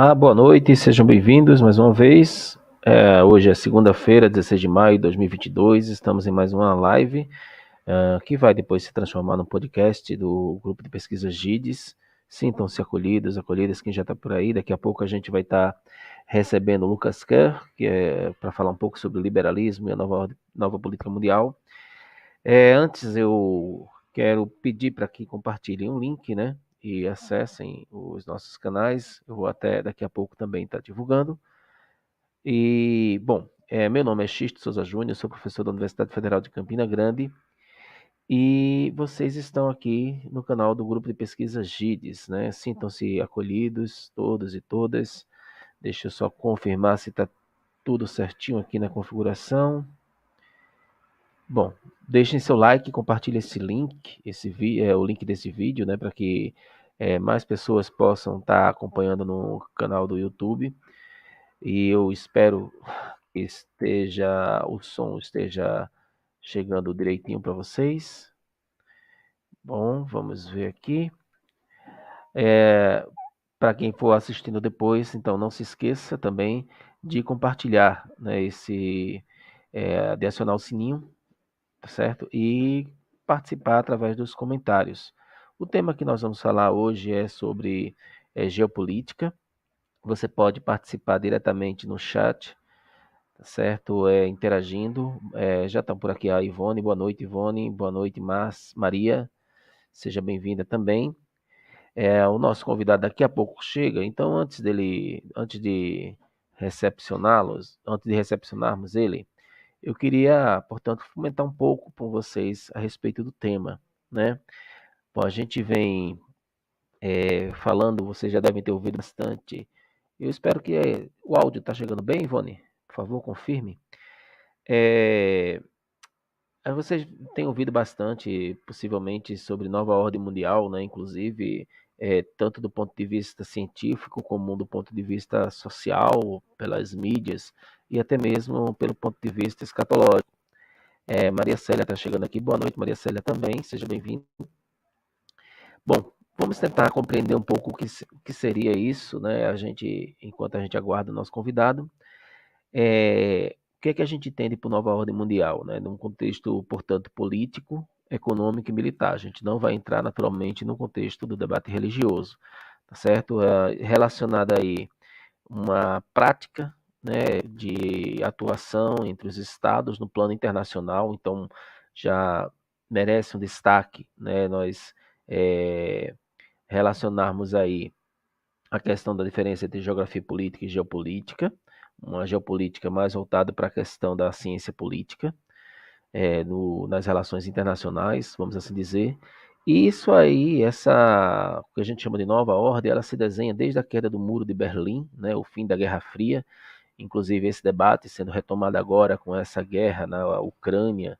Olá, boa noite, sejam bem-vindos mais uma vez. Hoje é segunda-feira, 16 de maio de 2022, estamos em mais uma live que vai depois se transformar no podcast do grupo de pesquisa GIDES. Sintam-se acolhidos, acolhidas, quem já está por aí. Daqui a pouco a gente vai estar recebendo o Lucas Kerr, que é para falar um pouco sobre o liberalismo e a nova política mundial. Antes eu quero pedir para que compartilhem um link, né? E acessem os nossos canais. Eu vou até daqui a pouco também estar divulgando. E, bom, meu nome é Xisto Souza Júnior, sou professor da Universidade Federal de Campina Grande e vocês estão aqui no canal do grupo de pesquisa GIDES, né? Sintam-se acolhidos, todos e todas. Deixa eu só confirmar se está tudo certinho aqui na configuração. Bom, deixem seu like, compartilhem esse link, o link desse vídeo, né, para que mais pessoas possam estar acompanhando no canal do YouTube. E eu espero que o som esteja chegando direitinho para vocês. Bom, vamos ver aqui. Para quem for assistindo depois, então não se esqueça também de compartilhar, né, de acionar o sininho, tá certo? E participar através dos comentários. O tema que nós vamos falar hoje é sobre geopolítica. Você pode participar diretamente no chat, tá certo? Interagindo. Já estão por aqui a Ivone. Boa noite, Ivone. Boa noite, Maria. Seja bem-vinda também. O nosso convidado daqui a pouco chega, então antes de recepcionarmos ele, eu queria, portanto, comentar um pouco com vocês a respeito do tema, né? Bom, a gente vem falando, vocês já devem ter ouvido bastante. Eu espero que o áudio está chegando bem, Ivone. Por favor, confirme. É, Vocês têm ouvido bastante, possivelmente, sobre nova ordem mundial, né? Inclusive, tanto do ponto de vista científico como do ponto de vista social, pelas mídias e até mesmo pelo ponto de vista escatológico. Maria Célia está chegando aqui. Boa noite, Maria Célia também. Seja bem-vinda. Bom, vamos tentar compreender um pouco o que seria isso, né? Enquanto a gente aguarda o nosso convidado. O que é que a gente entende por nova ordem mundial, né? Num contexto, portanto, político, econômico e militar. A gente não vai entrar naturalmente no contexto do debate religioso, tá certo? Relacionada aí uma prática, né, de atuação entre os estados no plano internacional, então já merece um destaque, né? Nós relacionarmos aí a questão da diferença entre geografia política e geopolítica, uma geopolítica mais voltada para a questão da ciência política, nas relações internacionais, vamos assim dizer. E isso aí, o que a gente chama de nova ordem, ela se desenha desde a queda do Muro de Berlim, né, o fim da Guerra Fria, inclusive esse debate sendo retomado agora com essa guerra na Ucrânia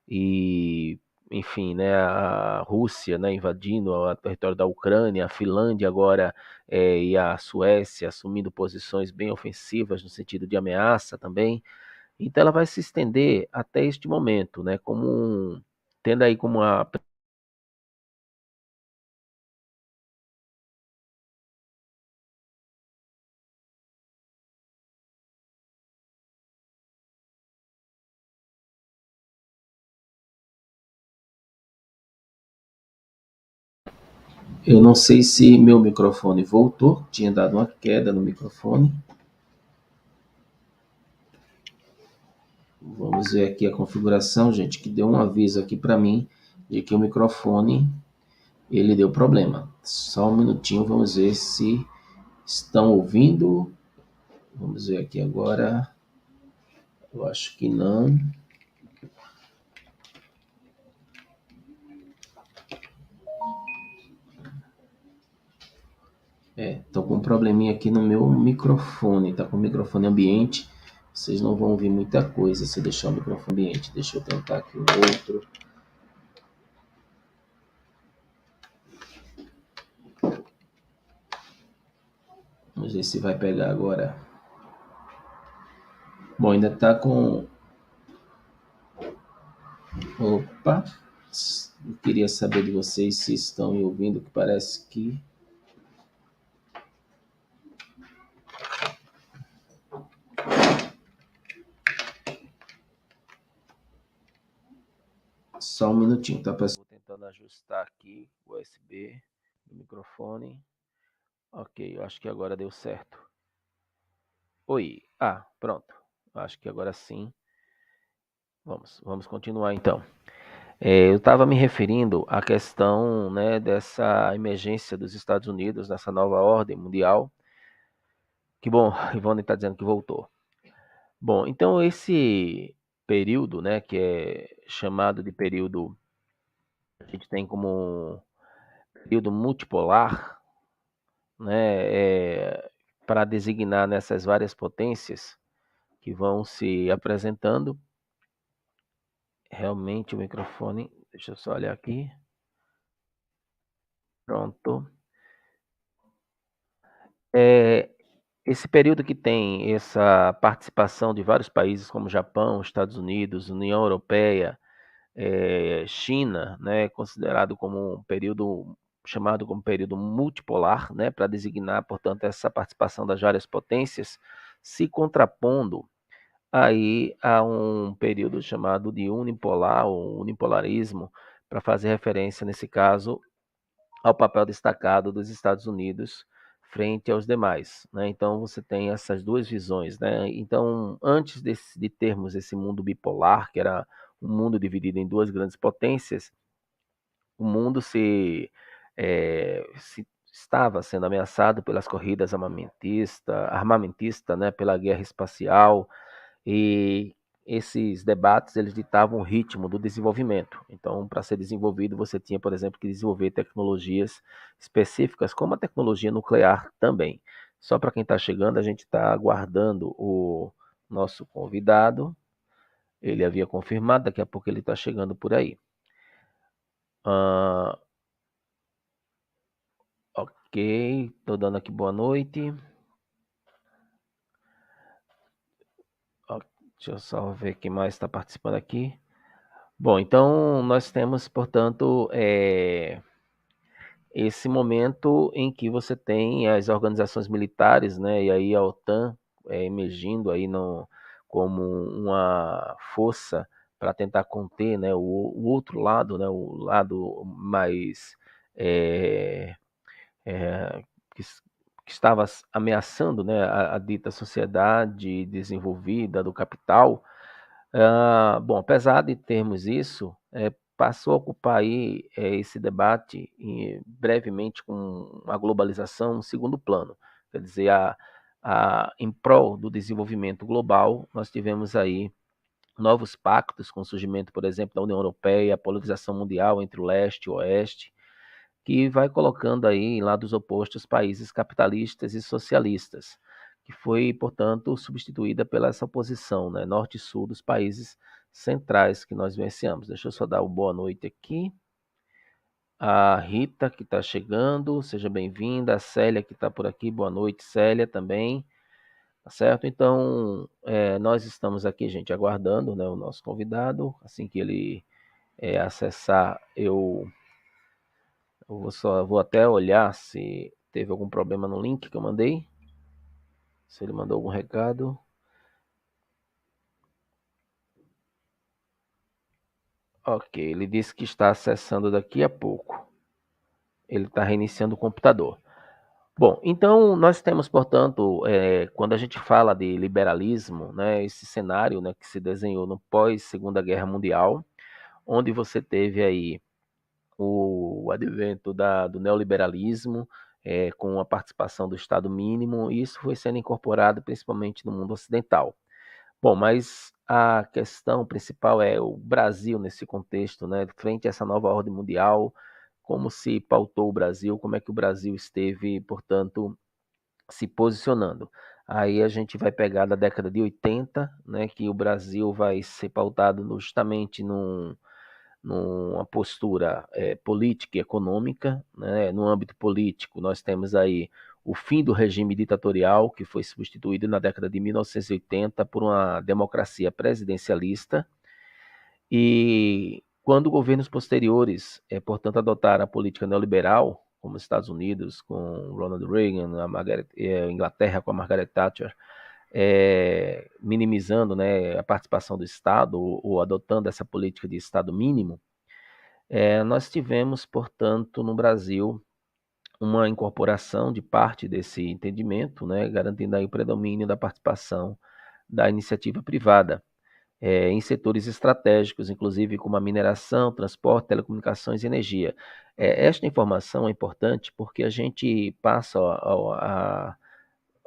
e, enfim, né, a Rússia, né, invadindo o território da Ucrânia, a Finlândia agora e a Suécia assumindo posições bem ofensivas no sentido de ameaça também. Então ela vai se estender até este momento, né, tendo aí como a. Eu não sei se meu microfone voltou, tinha dado uma queda no microfone. Vamos ver aqui a configuração, gente, que deu um aviso aqui para mim de que o microfone ele deu problema. Só um minutinho, vamos ver se estão ouvindo. Vamos ver aqui agora. Eu acho que não. Tô com um probleminha aqui no meu microfone, tá com o microfone ambiente. Vocês não vão ouvir muita coisa se eu deixar o microfone ambiente. Deixa eu tentar aqui o outro. Vamos ver se vai pegar agora. Bom, ainda tá com. Opa! Eu queria saber de vocês se estão me ouvindo, que parece que. Só um minutinho, tá, pessoal? Vou tentando ajustar aqui o USB do microfone. Ok, eu acho que agora deu certo. Oi. Pronto. Acho que agora sim. Vamos continuar então. Eu estava me referindo à questão, né, dessa emergência dos Estados Unidos, dessa nova ordem mundial. Que bom, Ivone está dizendo que voltou. Bom, então esse período, né, que é chamado de período, a gente tem como período multipolar, né, para designar nessas várias potências que vão se apresentando. Realmente o microfone, deixa eu só olhar aqui. Pronto. Esse período que tem essa participação de vários países como Japão, Estados Unidos, União Europeia, China, né, considerado como um período chamado como período multipolar, né, para designar, portanto, essa participação das várias potências, se contrapondo aí a um período chamado de unipolar ou unipolarismo, para fazer referência, nesse caso, ao papel destacado dos Estados Unidos frente aos demais, né? Então você tem essas duas visões, né? Então antes de termos esse mundo bipolar, que era um mundo dividido em duas grandes potências, o mundo se estava sendo ameaçado pelas corridas armamentista, né? Pela guerra espacial, e esses debates eles ditavam o ritmo do desenvolvimento. Então, para ser desenvolvido, você tinha, por exemplo, que desenvolver tecnologias específicas, como a tecnologia nuclear também. Só para quem está chegando, a gente está aguardando o nosso convidado. Ele havia confirmado, daqui a pouco ele está chegando por aí. Ok, estou dando aqui boa noite. Deixa eu só ver quem mais está participando aqui. Bom, então nós temos, portanto, esse momento em que você tem as organizações militares, né, e aí a OTAN emergindo aí como uma força para tentar conter, né, o outro lado, né, o lado mais é, é, que, que estava ameaçando, né, a dita sociedade desenvolvida do capital. Bom, apesar de termos isso, passou a ocupar aí esse debate brevemente com a globalização um segundo plano. Quer dizer, em prol do desenvolvimento global, nós tivemos aí novos pactos com o surgimento, por exemplo, da União Europeia, a polarização mundial entre o leste e o oeste, que vai colocando aí em lados opostos países capitalistas e socialistas, que foi, portanto, substituída pela essa oposição, né, norte e sul dos países centrais que nós vivenciamos. Deixa eu só dar uma boa noite aqui. A Rita, que está chegando, seja bem-vinda. A Célia, que está por aqui, boa noite, Célia, também. Tá certo? Então, nós estamos aqui, gente, aguardando, né, o nosso convidado. Assim que ele acessar, eu vou até olhar se teve algum problema no link que eu mandei. Se ele mandou algum recado. Ok, ele disse que está acessando daqui a pouco. Ele está reiniciando o computador. Bom, então nós temos, portanto, quando a gente fala de liberalismo, né, esse cenário, né, que se desenhou no pós-Segunda Guerra Mundial, onde você teve aí o advento do neoliberalismo, com a participação do Estado mínimo, e isso foi sendo incorporado principalmente no mundo ocidental. Bom, mas a questão principal é o Brasil nesse contexto, né, frente a essa nova ordem mundial, como se pautou o Brasil, como é que o Brasil esteve, portanto, se posicionando. Aí a gente vai pegar da década de 80, né, que o Brasil vai ser pautado justamente numa postura política e econômica, né? No âmbito político, nós temos aí o fim do regime ditatorial, que foi substituído na década de 1980 por uma democracia presidencialista, e quando governos posteriores, portanto, adotaram a política neoliberal, como os Estados Unidos com Ronald Reagan, a Inglaterra com a Margaret Thatcher, minimizando, né, a participação do Estado ou adotando essa política de Estado mínimo, Nós tivemos, portanto, no Brasil, uma incorporação de parte desse entendimento, né, garantindo aí o predomínio da participação da iniciativa privada em setores estratégicos, inclusive como a mineração, transporte, telecomunicações e energia. Esta informação é importante porque a gente passa a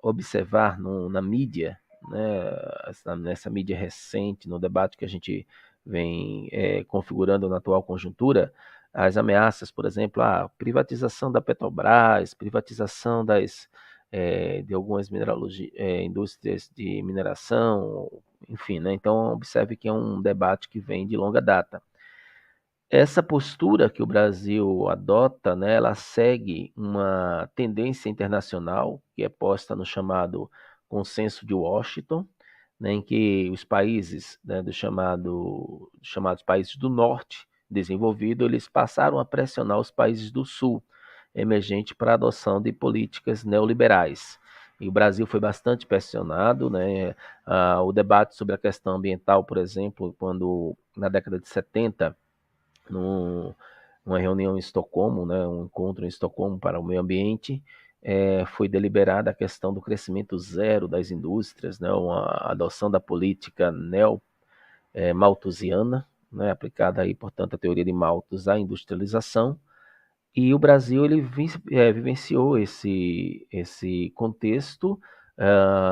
observar na mídia, né, nessa mídia recente, no debate que a gente vem configurando na atual conjuntura, as ameaças, por exemplo, a privatização da Petrobras, privatização de algumas indústrias de mineração, enfim, né? Então, observe que é um debate que vem de longa data. Essa postura que o Brasil adota, né, ela segue uma tendência internacional que é posta no chamado Consenso de Washington, né, em que os países, né, chamados países do norte desenvolvido, eles passaram a pressionar os países do sul emergente para a adoção de políticas neoliberais. E o Brasil foi bastante pressionado, né? O debate sobre a questão ambiental, por exemplo, quando na década de 70 numa reunião em Estocolmo, né, um encontro em Estocolmo para o meio ambiente, foi deliberada a questão do crescimento zero das indústrias, né, uma adoção da política neo-malthusiana, né, aplicada aí, portanto, a teoria de Malthus à industrialização, e o Brasil ele vivenciou esse contexto.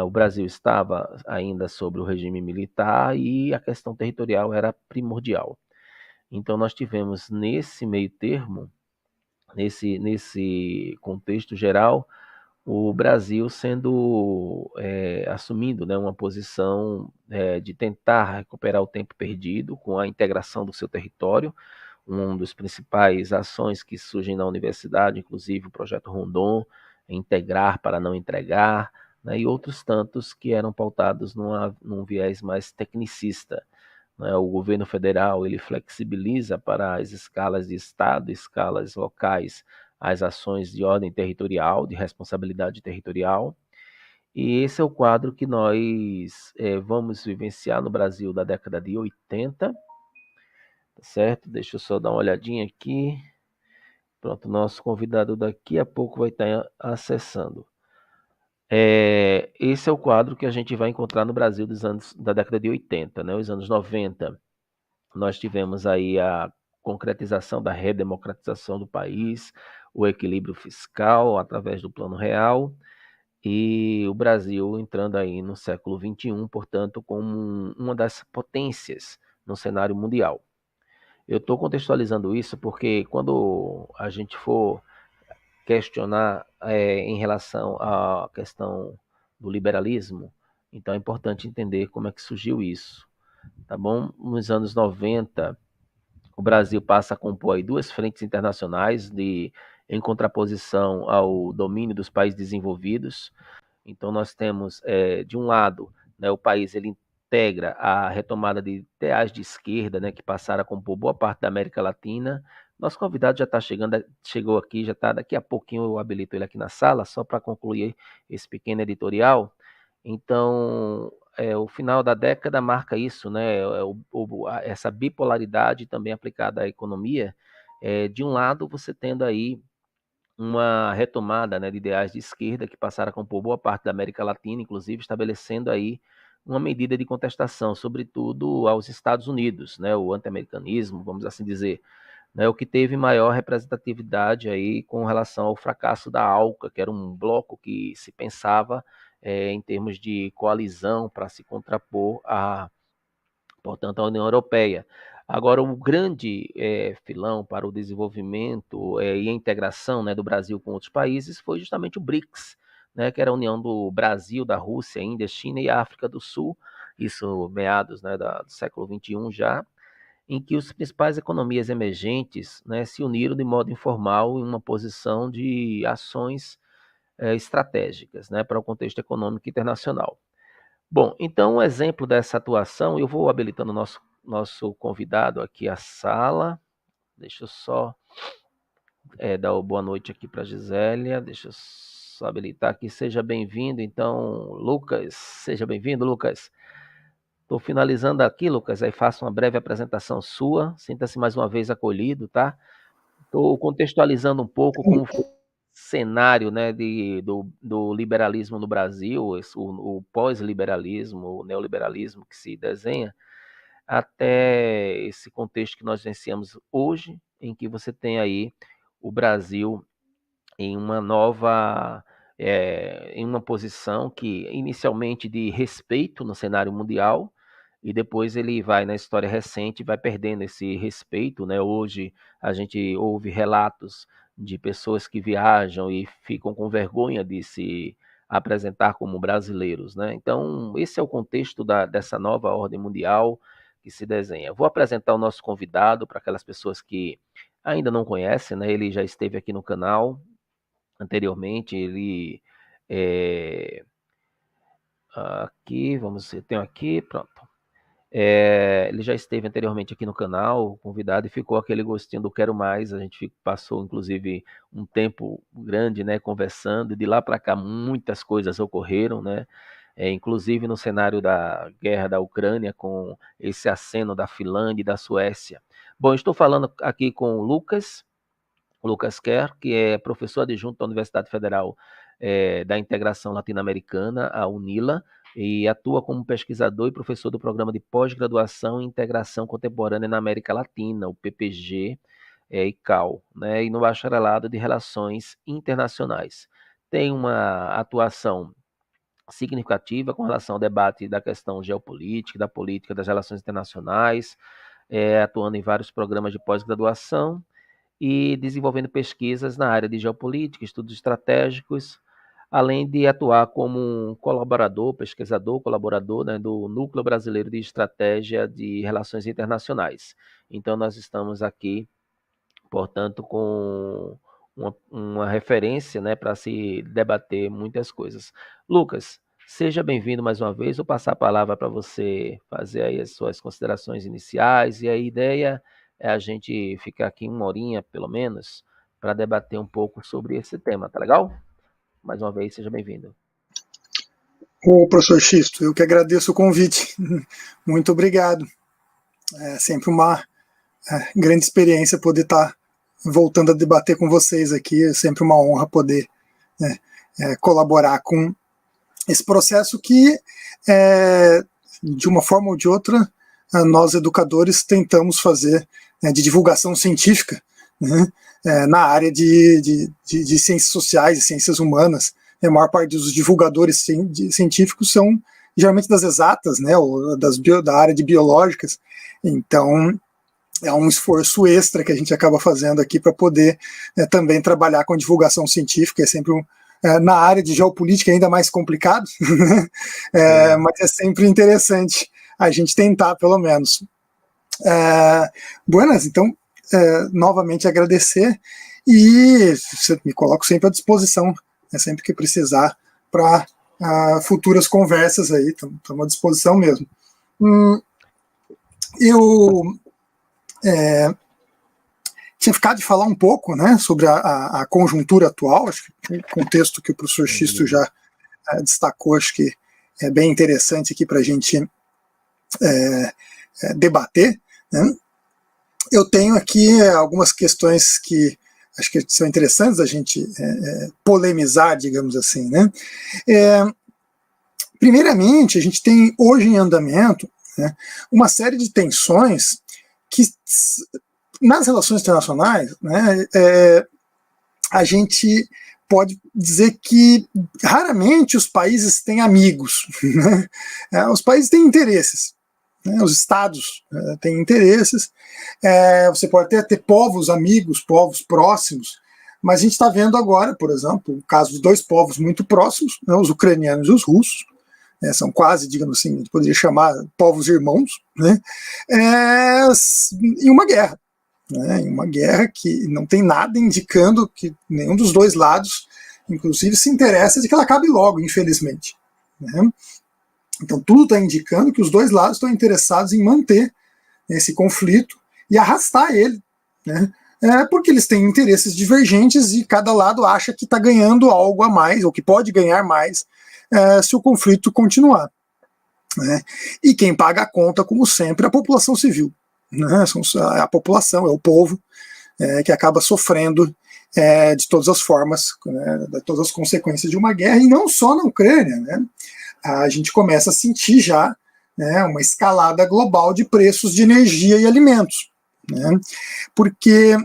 O Brasil estava ainda sob o regime militar e a questão territorial era primordial. Então, nós tivemos nesse meio termo, nesse contexto geral, o Brasil assumindo, né, uma posição de tentar recuperar o tempo perdido com a integração do seu território. Um dos principais ações que surgem na universidade, inclusive o projeto Rondon, integrar para não entregar, né, e outros tantos que eram pautados num viés mais tecnicista, né? O governo federal ele flexibiliza para as escalas de estado, escalas locais, as ações de ordem territorial, de responsabilidade territorial. E esse é o quadro que nós vamos vivenciar no Brasil da década de 80, tá certo? Deixa eu só dar uma olhadinha aqui. Pronto, nosso convidado daqui a pouco vai estar acessando. Esse é o quadro que a gente vai encontrar no Brasil da década de 80, né? Os anos 90. Nós tivemos aí a concretização da redemocratização do país, o equilíbrio fiscal através do Plano Real e o Brasil entrando aí no século XXI, portanto, como uma das potências no cenário mundial. Eu estou contextualizando isso porque quando a gente for questionar em relação à questão do liberalismo, então é importante entender como é que surgiu isso, tá bom? Nos anos 90, o Brasil passa a compor aí duas frentes internacionais em contraposição ao domínio dos países desenvolvidos. Então nós temos, de um lado, né, o país ele integra a retomada de ideais de esquerda, né, que passaram a compor boa parte da América Latina. Nosso convidado já está chegando, chegou aqui, já está daqui a pouquinho eu habilito ele aqui na sala, só para concluir esse pequeno editorial. Então, o final da década marca isso, né? Essa bipolaridade também aplicada à economia. De um lado, você tendo aí uma retomada, né, de ideais de esquerda que passaram a compor boa parte da América Latina, inclusive estabelecendo aí uma medida de contestação, sobretudo aos Estados Unidos, né, o anti-americanismo, vamos assim dizer, né, o que teve maior representatividade aí com relação ao fracasso da ALCA, que era um bloco que se pensava em termos de coalizão para se contrapor portanto, a União Europeia. Agora, o grande filão para o desenvolvimento e a integração, né, do Brasil com outros países foi justamente o BRICS, né, que era a união do Brasil, da Rússia, Índia, China e África do Sul, isso meados, né, do século XXI já, em que as principais economias emergentes, né, se uniram de modo informal em uma posição de ações estratégicas, né, para o contexto econômico internacional. Bom, então um exemplo dessa atuação, eu vou habilitando o nosso convidado aqui à sala. Deixa eu só dar uma boa noite aqui para a Gisélia. Deixa eu só habilitar aqui. Seja bem-vindo, então, Lucas. Seja bem-vindo, Lucas. Estou finalizando aqui, Lucas, aí faço uma breve apresentação sua, sinta-se mais uma vez acolhido, tá? Estou contextualizando um pouco como foi o cenário, né, do liberalismo no Brasil, o pós-liberalismo, o neoliberalismo que se desenha, até esse contexto que nós vivenciamos hoje, em que você tem aí o Brasil em uma nova, em uma posição que inicialmente de respeito no cenário mundial, e depois ele vai na história recente, vai perdendo esse respeito, né? Hoje a gente ouve relatos de pessoas que viajam e ficam com vergonha de se apresentar como brasileiros, né? Então, esse é o contexto dessa nova ordem mundial que se desenha. Vou apresentar o nosso convidado para aquelas pessoas que ainda não conhecem, né? Ele já esteve aqui no canal anteriormente, ele aqui, vamos ver, tenho aqui, pronto. Ele já esteve anteriormente aqui no canal, convidado, e ficou aquele gostinho do quero mais. A gente passou, inclusive, um tempo grande, né, conversando, e de lá para cá muitas coisas ocorreram, né? Inclusive no cenário da guerra da Ucrânia, com esse aceno da Finlândia e da Suécia. Bom, estou falando aqui com o Lucas Kerr, que é professor adjunto da Universidade Federal da Integração Latino-Americana, a UNILA, e atua como pesquisador e professor do Programa de Pós-Graduação em Integração Contemporânea na América Latina, o PPG e CAL, né, e no Bacharelado de Relações Internacionais. Tem uma atuação significativa com relação ao debate da questão geopolítica, da política, das relações internacionais, atuando em vários programas de pós-graduação e desenvolvendo pesquisas na área de geopolítica, estudos estratégicos, além de atuar como um colaborador, pesquisador, colaborador, né, do Núcleo Brasileiro de Estratégia de Relações Internacionais. Então, nós estamos aqui, portanto, com uma referência, né, para se debater muitas coisas. Lucas, seja bem-vindo mais uma vez. Vou passar a palavra para você fazer aí as suas considerações iniciais, e a ideia é a gente ficar aqui uma horinha, pelo menos, para debater um pouco sobre esse tema, tá legal? Mais uma vez, seja bem-vindo. Ô, professor Xisto, eu que agradeço o convite. Muito obrigado. É sempre uma grande experiência poder estar voltando a debater com vocês aqui. É sempre uma honra poder colaborar com esse processo que, de uma forma ou de outra, nós educadores tentamos fazer de divulgação científica, né, na área de ciências sociais e ciências humanas. A maior parte dos divulgadores científicos são geralmente das exatas, né, ou da área de biológicas. Então, é um esforço extra que a gente acaba fazendo aqui para poder também trabalhar com divulgação científica. É sempre na área de geopolítica é ainda mais complicado, mas é sempre interessante a gente tentar, pelo menos. Buenas, então, novamente agradecer, e me coloco sempre à disposição, sempre que precisar, para futuras conversas aí, estamos à disposição mesmo. Eu tinha ficado de falar um pouco, né, sobre a conjuntura atual. Acho que o contexto que o professor Xisto já destacou, acho que é bem interessante aqui para a gente debater, né? Eu tenho aqui algumas questões que acho que são interessantes da gente polemizar, digamos assim, né? Primeiramente, a gente tem hoje em andamento, né, uma série de tensões que, nas relações internacionais, né, a gente pode dizer que raramente os países têm amigos, né? Os países têm interesses, né? Os estados têm interesses. Você pode até ter povos amigos, povos próximos, mas a gente está vendo agora, por exemplo, o caso de dois povos muito próximos, né, os ucranianos e os russos, são quase, digamos assim, a gente poderia chamar povos irmãos, né, em uma guerra. Em uma guerra que não tem nada indicando que nenhum dos dois lados, inclusive, se interessa de que ela acabe logo, infelizmente, né? Então tudo está indicando que os dois lados estão interessados em manter esse conflito e arrastar ele, né? Porque eles têm interesses divergentes e cada lado acha que está ganhando algo a mais, ou que pode ganhar mais, se o conflito continuar. né? E quem paga a conta, como sempre, é a população civil, né? É a população, é o povo que acaba sofrendo de todas as formas, né, de todas as consequências de uma guerra, e não só na Ucrânia, né? A gente começa a sentir já, né, uma escalada global de preços de energia e alimentos, né? Porque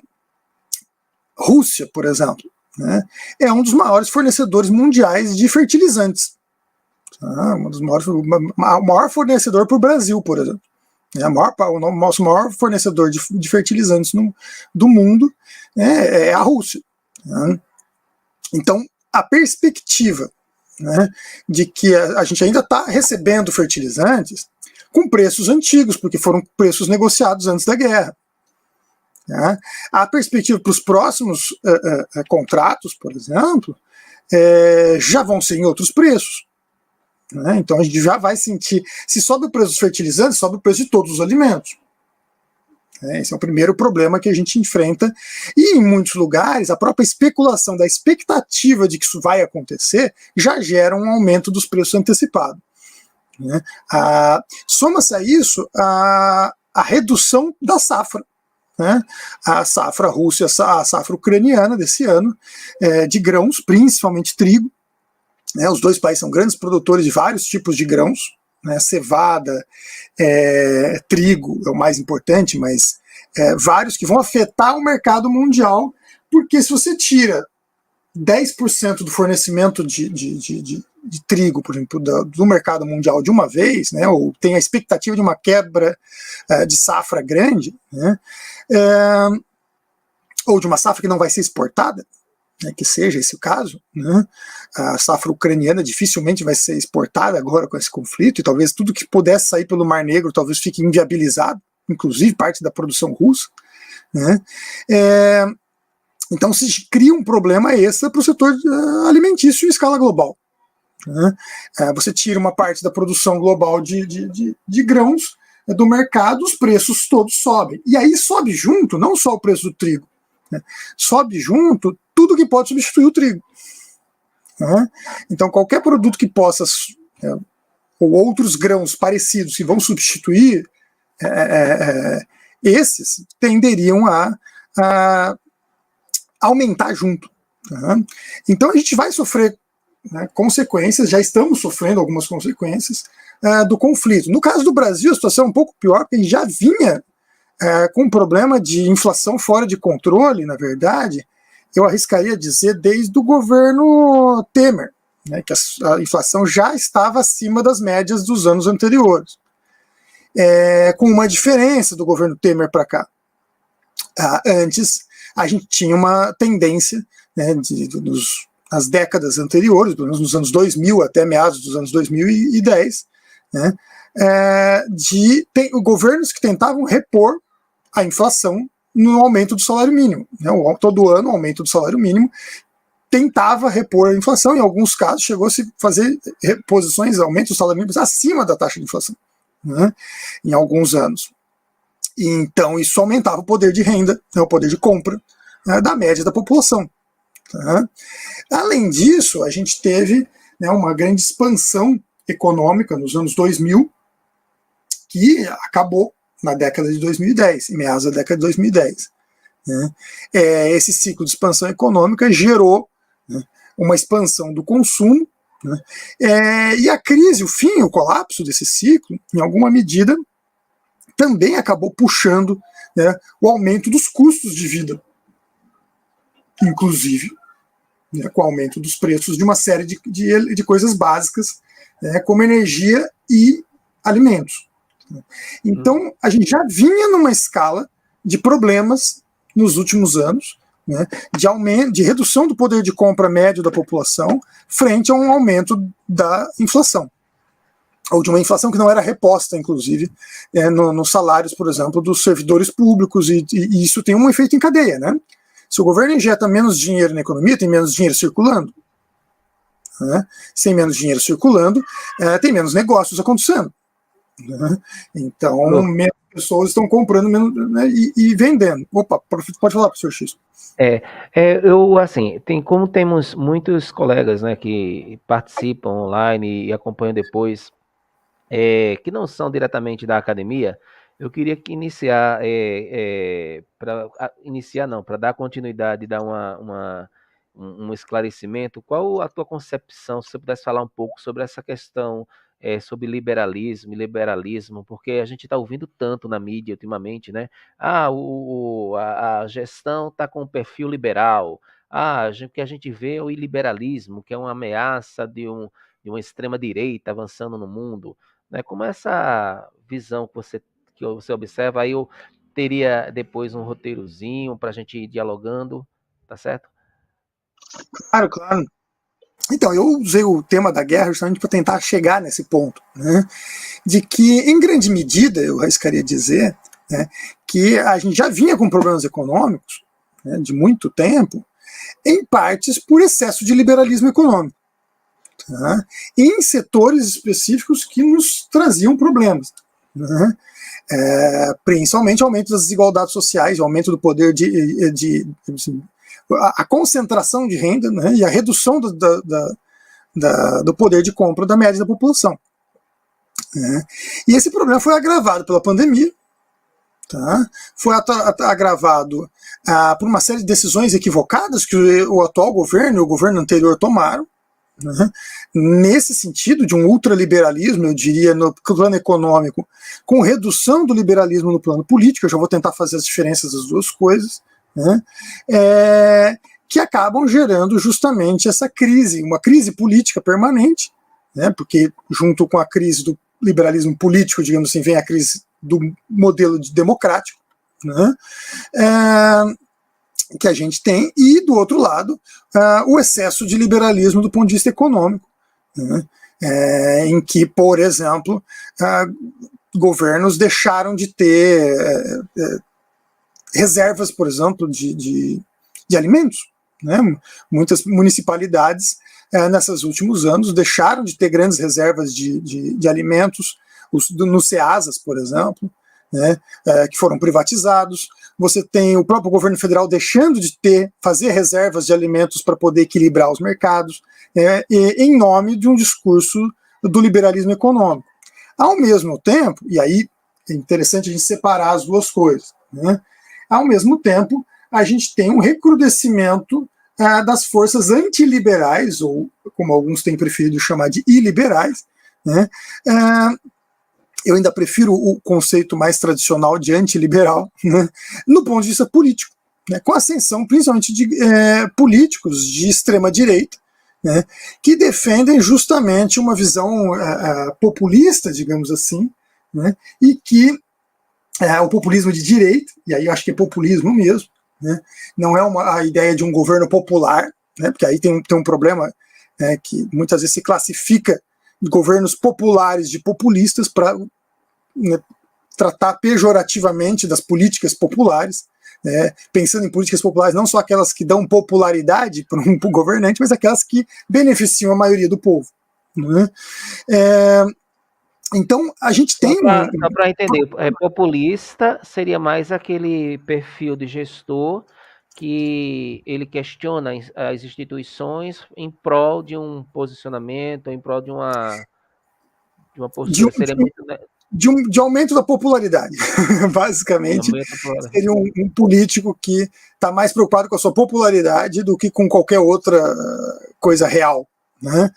Rússia, por exemplo, né, é um dos maiores fornecedores mundiais de fertilizantes. Tá? O maior fornecedor para o Brasil, por exemplo. O nosso maior fornecedor de fertilizantes do mundo é a Rússia. Né? Então, a perspectiva, né, de que a gente ainda está recebendo fertilizantes com preços antigos, porque foram preços negociados antes da guerra. Né? A perspectiva para os próximos contratos, por exemplo, já vão ser em outros preços. Né? Então a gente já vai sentir, se sobe o preço dos fertilizantes, sobe o preço de todos os alimentos. Esse é o primeiro problema que a gente enfrenta, e em muitos lugares a própria especulação da expectativa de que isso vai acontecer já gera um aumento dos preços antecipado. Né? Soma-se a isso a redução da safra. Né? A safra russa, a safra ucraniana desse ano, de grãos, principalmente trigo. Né, os dois países são grandes produtores de vários tipos de grãos, né, cevada, trigo é o mais importante, mas vários que vão afetar o mercado mundial, porque se você tira 10% do fornecimento de trigo, por exemplo, do mercado mundial de uma vez, né, ou tem a expectativa de uma quebra de safra grande, né, ou de uma safra que não vai ser exportada, que seja esse o caso, né? A safra ucraniana dificilmente vai ser exportada agora com esse conflito, e talvez tudo que pudesse sair pelo Mar Negro talvez fique inviabilizado, inclusive parte da produção russa. Né? Então se cria um problema extra para o setor alimentício em escala global. Né? Você tira uma parte da produção global de grãos do mercado, os preços todos sobem. E aí sobe junto, não só o preço do trigo, né? Sobe junto tudo que pode substituir o trigo. Né? Então, qualquer produto que possa, ou outros grãos parecidos que vão substituir, esses tenderiam a aumentar junto. Tá? Então, a gente vai sofrer, né, consequências, já estamos sofrendo algumas consequências do conflito. No caso do Brasil, a situação é um pouco pior, porque a gente já vinha com um problema de inflação fora de controle, na verdade, eu arriscaria dizer desde o governo Temer, né, que a inflação já estava acima das médias dos anos anteriores, com uma diferença do governo Temer para cá. Antes, a gente tinha uma tendência, né, nas décadas anteriores, pelo menos nos anos 2000 até meados dos anos 2010, né, de governos que tentavam repor a inflação no aumento do salário mínimo. Né? Todo ano, o aumento do salário mínimo tentava repor a inflação, em alguns casos chegou a se fazer reposições, aumento do salário mínimo acima da taxa de inflação, né? Em alguns anos. E então isso aumentava o poder de renda, né, o poder de compra, né, da média da população. Tá? Além disso, a gente teve, né, uma grande expansão econômica nos anos 2000, que acabou na década de 2010, em meados da década de 2010. Né? Esse ciclo de expansão econômica gerou, né, uma expansão do consumo, né? E a crise, o colapso desse ciclo, em alguma medida, também acabou puxando, né, o aumento dos custos de vida, inclusive, né, com o aumento dos preços de uma série de coisas básicas, né, como energia e alimentos. Então, a gente já vinha numa escala de problemas nos últimos anos, né, de redução do poder de compra médio da população frente a um aumento da inflação, ou de uma inflação que não era reposta, inclusive, nos salários, por exemplo, dos servidores públicos, e isso tem um efeito em cadeia. Né? Se o governo injeta menos dinheiro na economia, tem menos dinheiro circulando. Né? Sem menos dinheiro circulando, tem menos negócios acontecendo. Né? Então, menos pessoas estão comprando menos, né, e vendendo. Opa, pode falar, professor X. Eu, assim, como temos muitos colegas, né, que participam online e acompanham depois que não são diretamente da academia, eu queria que para dar continuidade, dar um esclarecimento. Qual a tua concepção, se você pudesse falar um pouco sobre essa questão, sobre liberalismo, porque a gente está ouvindo tanto na mídia ultimamente, né? A gestão está com um perfil liberal. O que a gente vê é o iliberalismo, que é uma ameaça de uma extrema direita avançando no mundo, né? Como essa visão que você observa, aí eu teria depois um roteirozinho para a gente ir dialogando, tá certo? Claro, claro. Então, eu usei o tema da guerra justamente para tentar chegar nesse ponto, né, de que, em grande medida, eu arriscaria dizer, né, que a gente já vinha com problemas econômicos, né, de muito tempo, em partes por excesso de liberalismo econômico, tá, em setores específicos que nos traziam problemas, né, principalmente aumento das desigualdades sociais, aumento do poder a concentração de renda, né, e a redução do poder de compra da média da população. Né. E esse problema foi agravado pela pandemia, tá, foi agravado por uma série de decisões equivocadas que o atual governo e o governo anterior tomaram, né, nesse sentido de um ultraliberalismo, eu diria, no plano econômico, com redução do liberalismo no plano político. Eu já vou tentar fazer as diferenças das duas coisas, né, que acabam gerando justamente essa crise, uma crise política permanente, né, porque junto com a crise do liberalismo político, digamos assim, vem a crise do modelo democrático, né, que a gente tem, e do outro lado, o excesso de liberalismo do ponto de vista econômico, né, em que, por exemplo, governos deixaram de ter reservas, por exemplo, de alimentos. Né? Muitas municipalidades, nesses últimos anos, deixaram de ter grandes reservas de alimentos, nos CEASAs, por exemplo, né, que foram privatizados. Você tem o próprio governo federal deixando de fazer reservas de alimentos para poder equilibrar os mercados, em nome de um discurso do liberalismo econômico. Ao mesmo tempo, e aí é interessante a gente separar as duas coisas, né? Ao mesmo tempo, a gente tem um recrudescimento das forças antiliberais, ou como alguns têm preferido chamar de iliberais, né? Eu ainda prefiro o conceito mais tradicional de antiliberal, né, no ponto de vista político, né, com a ascensão principalmente de políticos de extrema-direita, né, que defendem justamente uma visão populista, digamos assim, né, e que o populismo de direita, e aí eu acho que é populismo mesmo, né, não é a ideia de um governo popular, né, porque aí tem um problema, que muitas vezes se classifica governos populares de populistas para, né, tratar pejorativamente das políticas populares, pensando em políticas populares não só aquelas que dão popularidade para um governante, mas aquelas que beneficiam a maioria do povo. Né? Então, a gente tem... Só para entender, populista seria mais aquele perfil de gestor que ele questiona as instituições em prol de um posicionamento, em prol de uma postura. Seria muito... de aumento da popularidade. Basicamente, seria um político que está mais preocupado com a sua popularidade do que com qualquer outra coisa real. Né?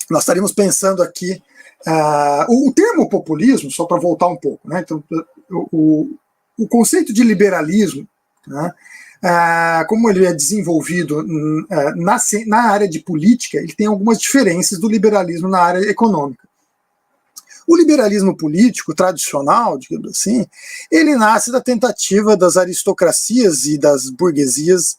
Nós estaríamos pensando aqui... o termo populismo, só para voltar um pouco, né? Então, o conceito de liberalismo, né, como ele é desenvolvido na área de política, ele tem algumas diferenças do liberalismo na área econômica. O liberalismo político tradicional, digamos assim, ele nasce da tentativa das aristocracias e das burguesias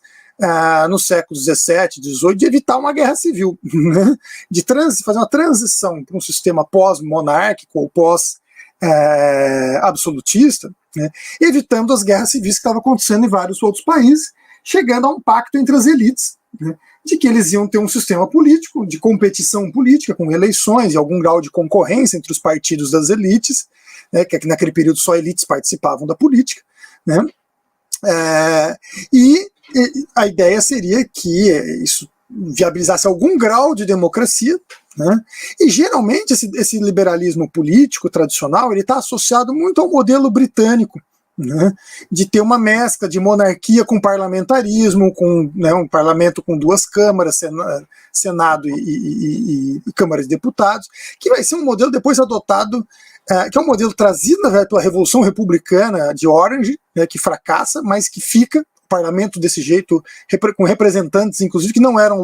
nos séculos XVII, XVIII, de evitar uma guerra civil, né? De fazer uma transição para um sistema pós-monárquico ou pós-absolutista, né? Evitando as guerras civis que estavam acontecendo em vários outros países, chegando a um pacto entre as elites, né, de que eles iam ter um sistema político, de competição política, com eleições e algum grau de concorrência entre os partidos das elites, né, que naquele período só elites participavam da política, né? E a ideia seria que isso viabilizasse algum grau de democracia, né? E geralmente esse liberalismo político tradicional ele está associado muito ao modelo britânico, né, de ter uma mescla de monarquia com parlamentarismo, com, né, um parlamento com duas câmaras, Senado e Câmara de Deputados, que vai ser um modelo depois adotado, que é um modelo trazido, na verdade, pela Revolução Republicana de Orange, né, que fracassa, mas que fica, o parlamento desse jeito, com representantes, inclusive, que não eram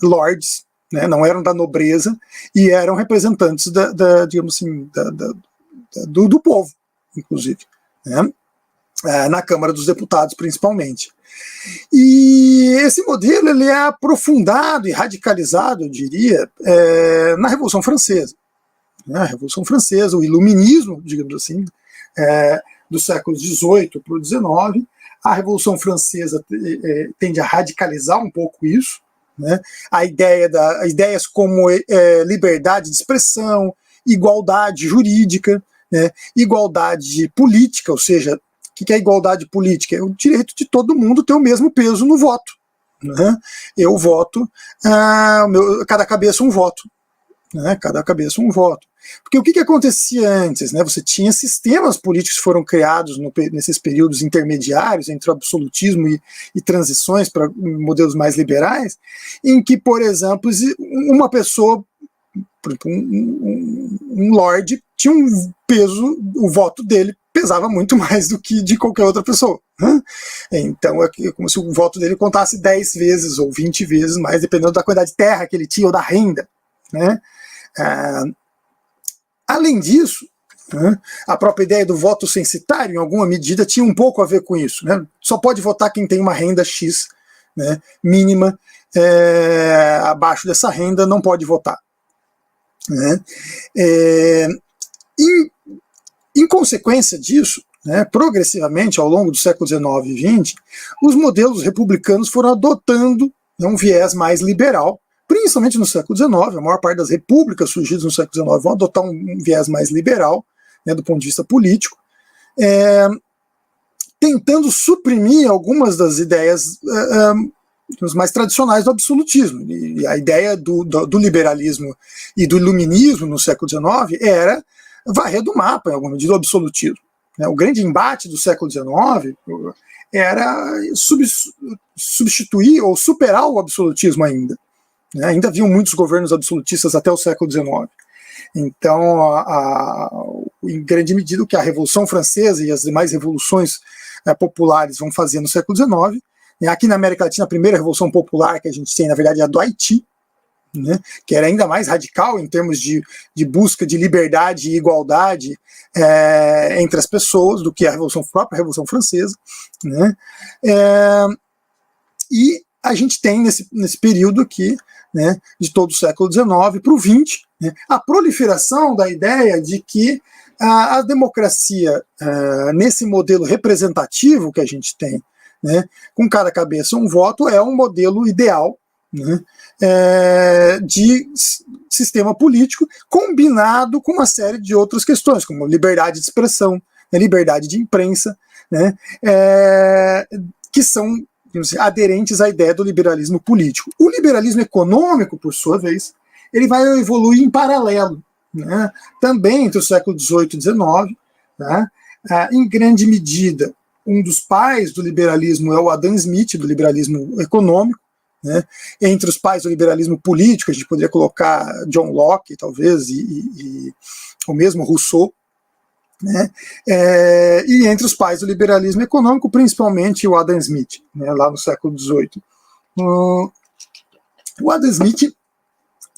lords, né, não eram da nobreza, e eram representantes digamos assim, do povo, inclusive, né, na Câmara dos Deputados, principalmente. E esse modelo ele é aprofundado e radicalizado, eu diria, na Revolução Francesa. Né, a Revolução Francesa, o iluminismo, digamos assim, dos séculos XVIII para o XIX, a Revolução Francesa tende a radicalizar um pouco isso, né? Ideias como liberdade de expressão, igualdade jurídica, né? Igualdade política, ou seja, o que é igualdade política? É o direito de todo mundo ter o mesmo peso no voto. Né? Eu voto, cada cabeça um voto. Né? Cada cabeça um voto. Porque o que acontecia antes? Né? Você tinha sistemas políticos que foram criados nesses períodos intermediários entre o absolutismo e transições para modelos mais liberais, em que, por exemplo, uma pessoa, um lord, tinha um peso, o voto dele pesava muito mais do que de qualquer outra pessoa. Né? Então é como se o voto dele contasse 10 vezes ou 20 vezes mais, dependendo da quantidade de terra que ele tinha ou da renda. Né? Além disso, né, a própria ideia do voto censitário, em alguma medida, tinha um pouco a ver com isso. Né? Só pode votar quem tem uma renda X, né, mínima, abaixo dessa renda não pode votar. Né? Em consequência disso, né, progressivamente, ao longo do século XIX e XX, os modelos republicanos foram adotando, né, um viés mais liberal, principalmente no século XIX. A maior parte das repúblicas surgidas no século XIX vão adotar um viés mais liberal, né, do ponto de vista político, tentando suprimir algumas das ideias mais tradicionais do absolutismo. E a ideia do liberalismo e do iluminismo no século XIX era varrer do mapa, em alguma medida, o absolutismo. O grande embate do século XIX era substituir ou superar o absolutismo ainda. Ainda haviam muitos governos absolutistas até o século XIX. Então, em grande medida, o que a Revolução Francesa e as demais revoluções populares vão fazer no século XIX, aqui na América Latina, a primeira revolução popular que a gente tem, na verdade, é a do Haiti, né, que era ainda mais radical em termos de busca de liberdade e igualdade entre as pessoas do que a própria Revolução Francesa. Né, e a gente tem nesse período aqui, né, de todo o século XIX para o XX, né, a proliferação da ideia de que a democracia, nesse modelo representativo que a gente tem, né, com cada cabeça um voto, é um modelo ideal, né, de sistema político, combinado com uma série de outras questões, como liberdade de expressão, né, liberdade de imprensa, né, que são aderentes à ideia do liberalismo político. O liberalismo econômico, por sua vez, ele vai evoluir em paralelo, né, também entre o século XVIII e XIX. Né, em grande medida, um dos pais do liberalismo é o Adam Smith, do liberalismo econômico. Né, entre os pais do liberalismo político, a gente poderia colocar John Locke, talvez, e o mesmo Rousseau. Né, e entre os pais do liberalismo econômico, principalmente o Adam Smith, né, lá no século XVIII. O Adam Smith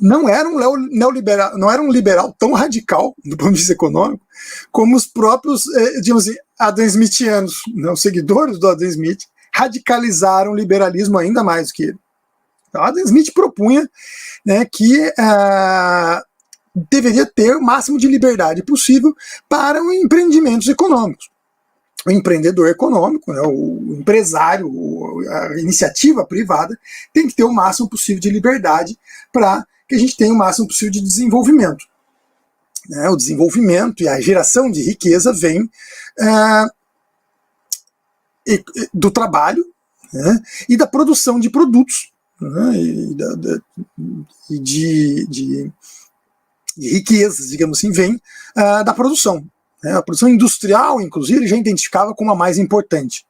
não era um neoliberal, não era um liberal tão radical do ponto de vista econômico como os próprios, digamos assim, Adam Smithianos, né, os seguidores do Adam Smith, radicalizaram o liberalismo ainda mais do que ele. Então, Adam Smith propunha, né, que deveria ter o máximo de liberdade possível para os empreendimentos econômicos. O empreendedor econômico, né, o empresário, a iniciativa privada, tem que ter o máximo possível de liberdade para que a gente tenha o máximo possível de desenvolvimento. Né, o desenvolvimento e a geração de riqueza vem do trabalho, né, e da produção de produtos. né, e de riquezas, digamos assim, vem da produção. Né? A produção industrial, inclusive, ele já identificava como a mais importante.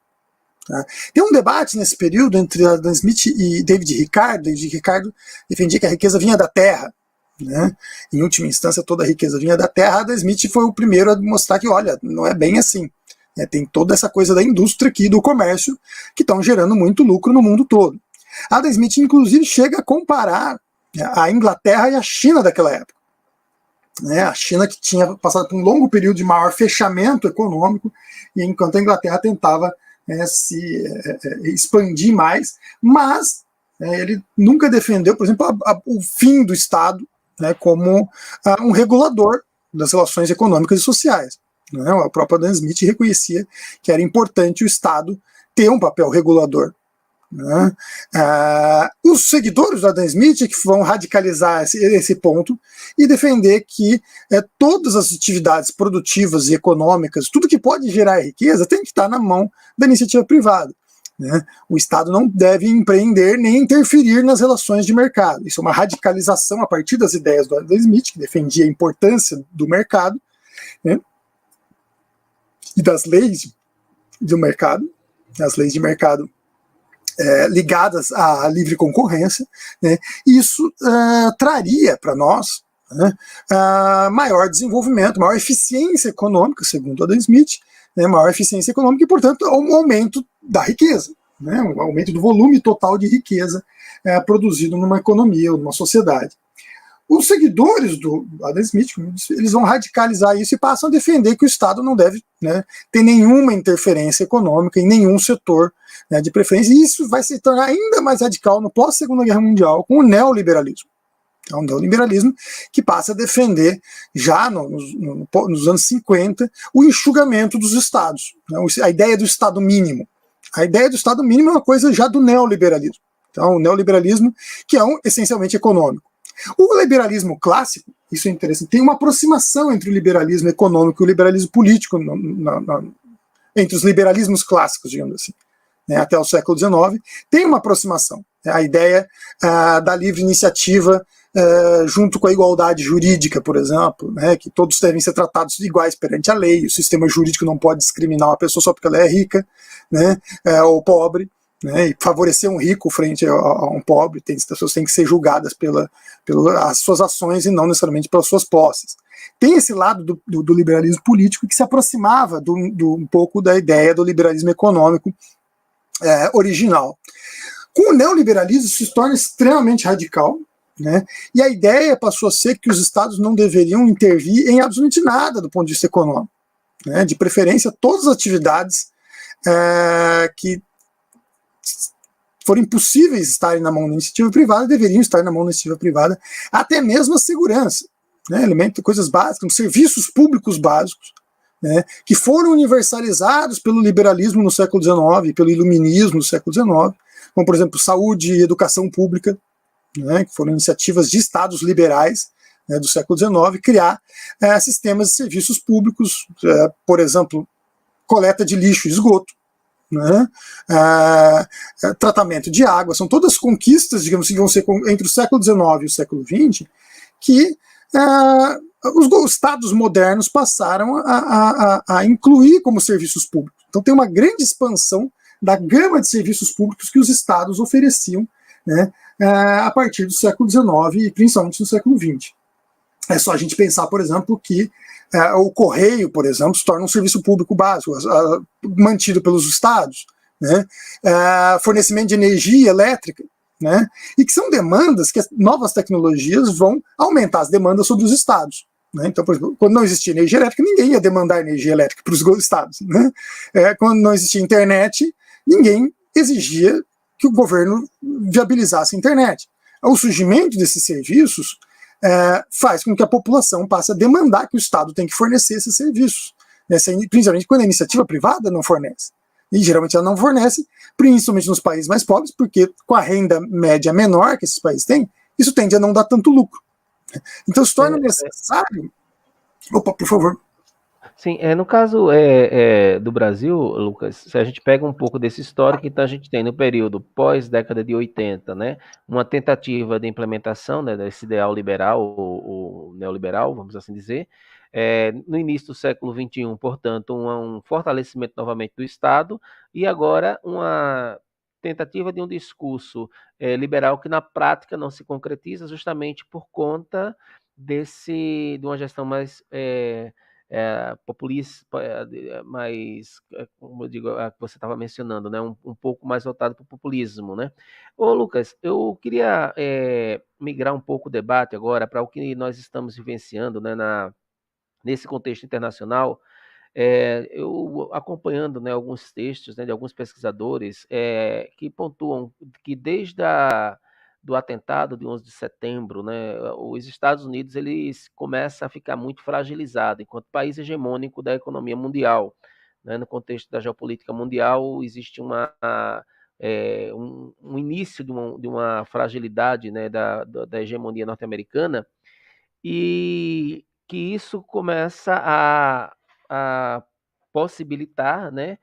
Tá? Tem um debate nesse período entre Adam Smith e David Ricardo. David Ricardo defendia que a riqueza vinha da terra. Né? Em última instância, toda a riqueza vinha da terra. Adam Smith foi o primeiro a mostrar que, olha, não é bem assim. Tem toda essa coisa da indústria aqui, do comércio, que estão gerando muito lucro no mundo todo. Adam Smith, inclusive, chega a comparar a Inglaterra e a China daquela época. A China que tinha passado por um longo período de maior fechamento econômico, e enquanto a Inglaterra tentava se expandir mais, mas ele nunca defendeu, por exemplo, o fim do Estado, como um regulador das relações econômicas e sociais. O próprio Adam Smith reconhecia que era importante o Estado ter um papel regulador. Os seguidores do Adam Smith que vão radicalizar esse ponto e defender que todas as atividades produtivas e econômicas, tudo que pode gerar riqueza, tem que estar na mão da iniciativa privada. O Estado não deve empreender nem interferir nas relações de mercado. Isso é uma radicalização a partir das ideias do Adam Smith, que defendia a importância do mercado, e das leis do mercado, as leis de mercado ligadas à livre concorrência, isso traria para nós maior desenvolvimento, maior eficiência econômica, segundo Adam Smith, maior eficiência econômica e, portanto, um aumento da riqueza, um aumento do volume total de riqueza produzido numa economia ou numa sociedade. Os seguidores do Adam Smith, eles vão radicalizar isso e passam a defender que o Estado não deve ter nenhuma interferência econômica em nenhum setor, de preferência, e isso vai se tornar ainda mais radical no pós-Segunda Guerra Mundial com o neoliberalismo. É um neoliberalismo que passa a defender, já nos anos 50, o enxugamento dos Estados, a ideia do Estado mínimo. A ideia do Estado mínimo é uma coisa já do neoliberalismo. Então, o neoliberalismo que é essencialmente econômico. O liberalismo clássico, isso é interessante, tem uma aproximação entre o liberalismo econômico e o liberalismo político, entre os liberalismos clássicos, digamos assim, até o século XIX, tem uma aproximação. A ideia da livre iniciativa junto com a igualdade jurídica, por exemplo, que todos devem ser tratados iguais perante a lei, o sistema jurídico não pode discriminar uma pessoa só porque ela é rica, ou pobre, e favorecer um rico frente a um pobre. As pessoas têm que ser julgadas pelas suas ações e não necessariamente pelas suas posses. Tem esse lado do liberalismo político que se aproximava um pouco da ideia do liberalismo econômico original. Com o neoliberalismo isso se torna extremamente radical, e a ideia passou a ser que os estados não deveriam intervir em absolutamente nada do ponto de vista econômico. De preferência, todas as atividades que forem impossíveis estarem na mão da iniciativa privada, deveriam estar na mão da iniciativa privada, até mesmo a segurança, coisas básicas, como serviços públicos básicos, que foram universalizados pelo liberalismo no século XIX, pelo iluminismo no século XIX, como, por exemplo, saúde e educação pública, que foram iniciativas de estados liberais do século XIX, criar sistemas de serviços públicos, por exemplo, coleta de lixo e esgoto, tratamento de água, são todas conquistas, digamos que vão ser entre o século XIX e o século XX, que os estados modernos passaram a incluir como serviços públicos. Então tem uma grande expansão da gama de serviços públicos que os estados ofereciam a partir do século XIX e principalmente no século XX. É só a gente pensar, por exemplo, que o correio, por exemplo, se torna um serviço público básico, mantido pelos estados, fornecimento de energia elétrica, e que são demandas que as novas tecnologias vão aumentar as demandas sobre os estados. Então, por exemplo, quando não existia energia elétrica, ninguém ia demandar energia elétrica para os estados. Quando não existia internet, ninguém exigia que o governo viabilizasse a internet. O surgimento desses serviços faz com que a população passe a demandar que o Estado tem que fornecer esses serviços, principalmente quando a iniciativa privada não fornece. E geralmente ela não fornece, principalmente nos países mais pobres, porque com a renda média menor que esses países têm, isso tende a não dar tanto lucro. Então se torna necessário... Opa, por favor. Sim, no caso do Brasil, Lucas, se a gente pega um pouco desse histórico, então a gente tem no período pós-década de 80, né, uma tentativa de implementação, né, desse ideal liberal, ou neoliberal, vamos assim dizer, no início do século XXI, portanto, um fortalecimento novamente do Estado, e agora uma tentativa de um discurso liberal que na prática não se concretiza justamente por conta de uma gestão mais populista, mais, como eu digo, a que você estava mencionando, né, um pouco mais voltado para o populismo, né? Ô, Lucas, eu queria migrar um pouco o debate agora para o que nós estamos vivenciando, né, nesse contexto internacional. Eu acompanhando, né, alguns textos, né, de alguns pesquisadores que pontuam que do atentado de 11 de setembro, né, os Estados Unidos eles começam a ficar muito fragilizados enquanto país hegemônico da economia mundial, né, no contexto da geopolítica mundial existe um início de uma fragilidade, né, da hegemonia norte-americana e que isso começa a possibilitar, né,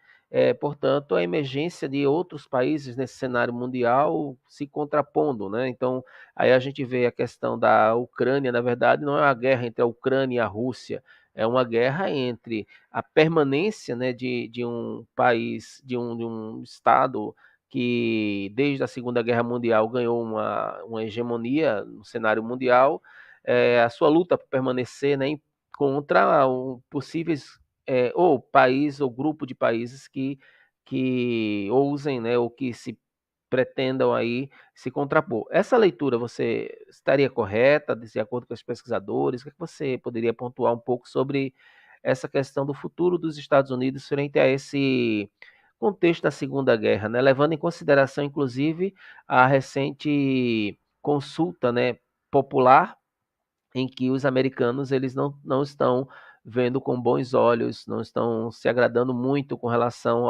portanto, a emergência de outros países nesse cenário mundial se contrapondo, né? Então, aí a gente vê a questão da Ucrânia, na verdade, não é uma guerra entre a Ucrânia e a Rússia, é uma guerra entre a permanência, né, de um país, de um estado que desde a Segunda Guerra Mundial ganhou uma hegemonia no cenário mundial, a sua luta por permanecer, né, contra possíveis ou país ou grupo de países que ousem, né, ou que se pretendam aí se contrapor. Essa leitura você estaria correta, de acordo com os pesquisadores? O que é que você poderia pontuar um pouco sobre essa questão do futuro dos Estados Unidos frente a esse contexto da Segunda Guerra, né, levando em consideração, inclusive, a recente consulta, né, popular em que os americanos eles não estão vendo com bons olhos, não estão se agradando muito com relação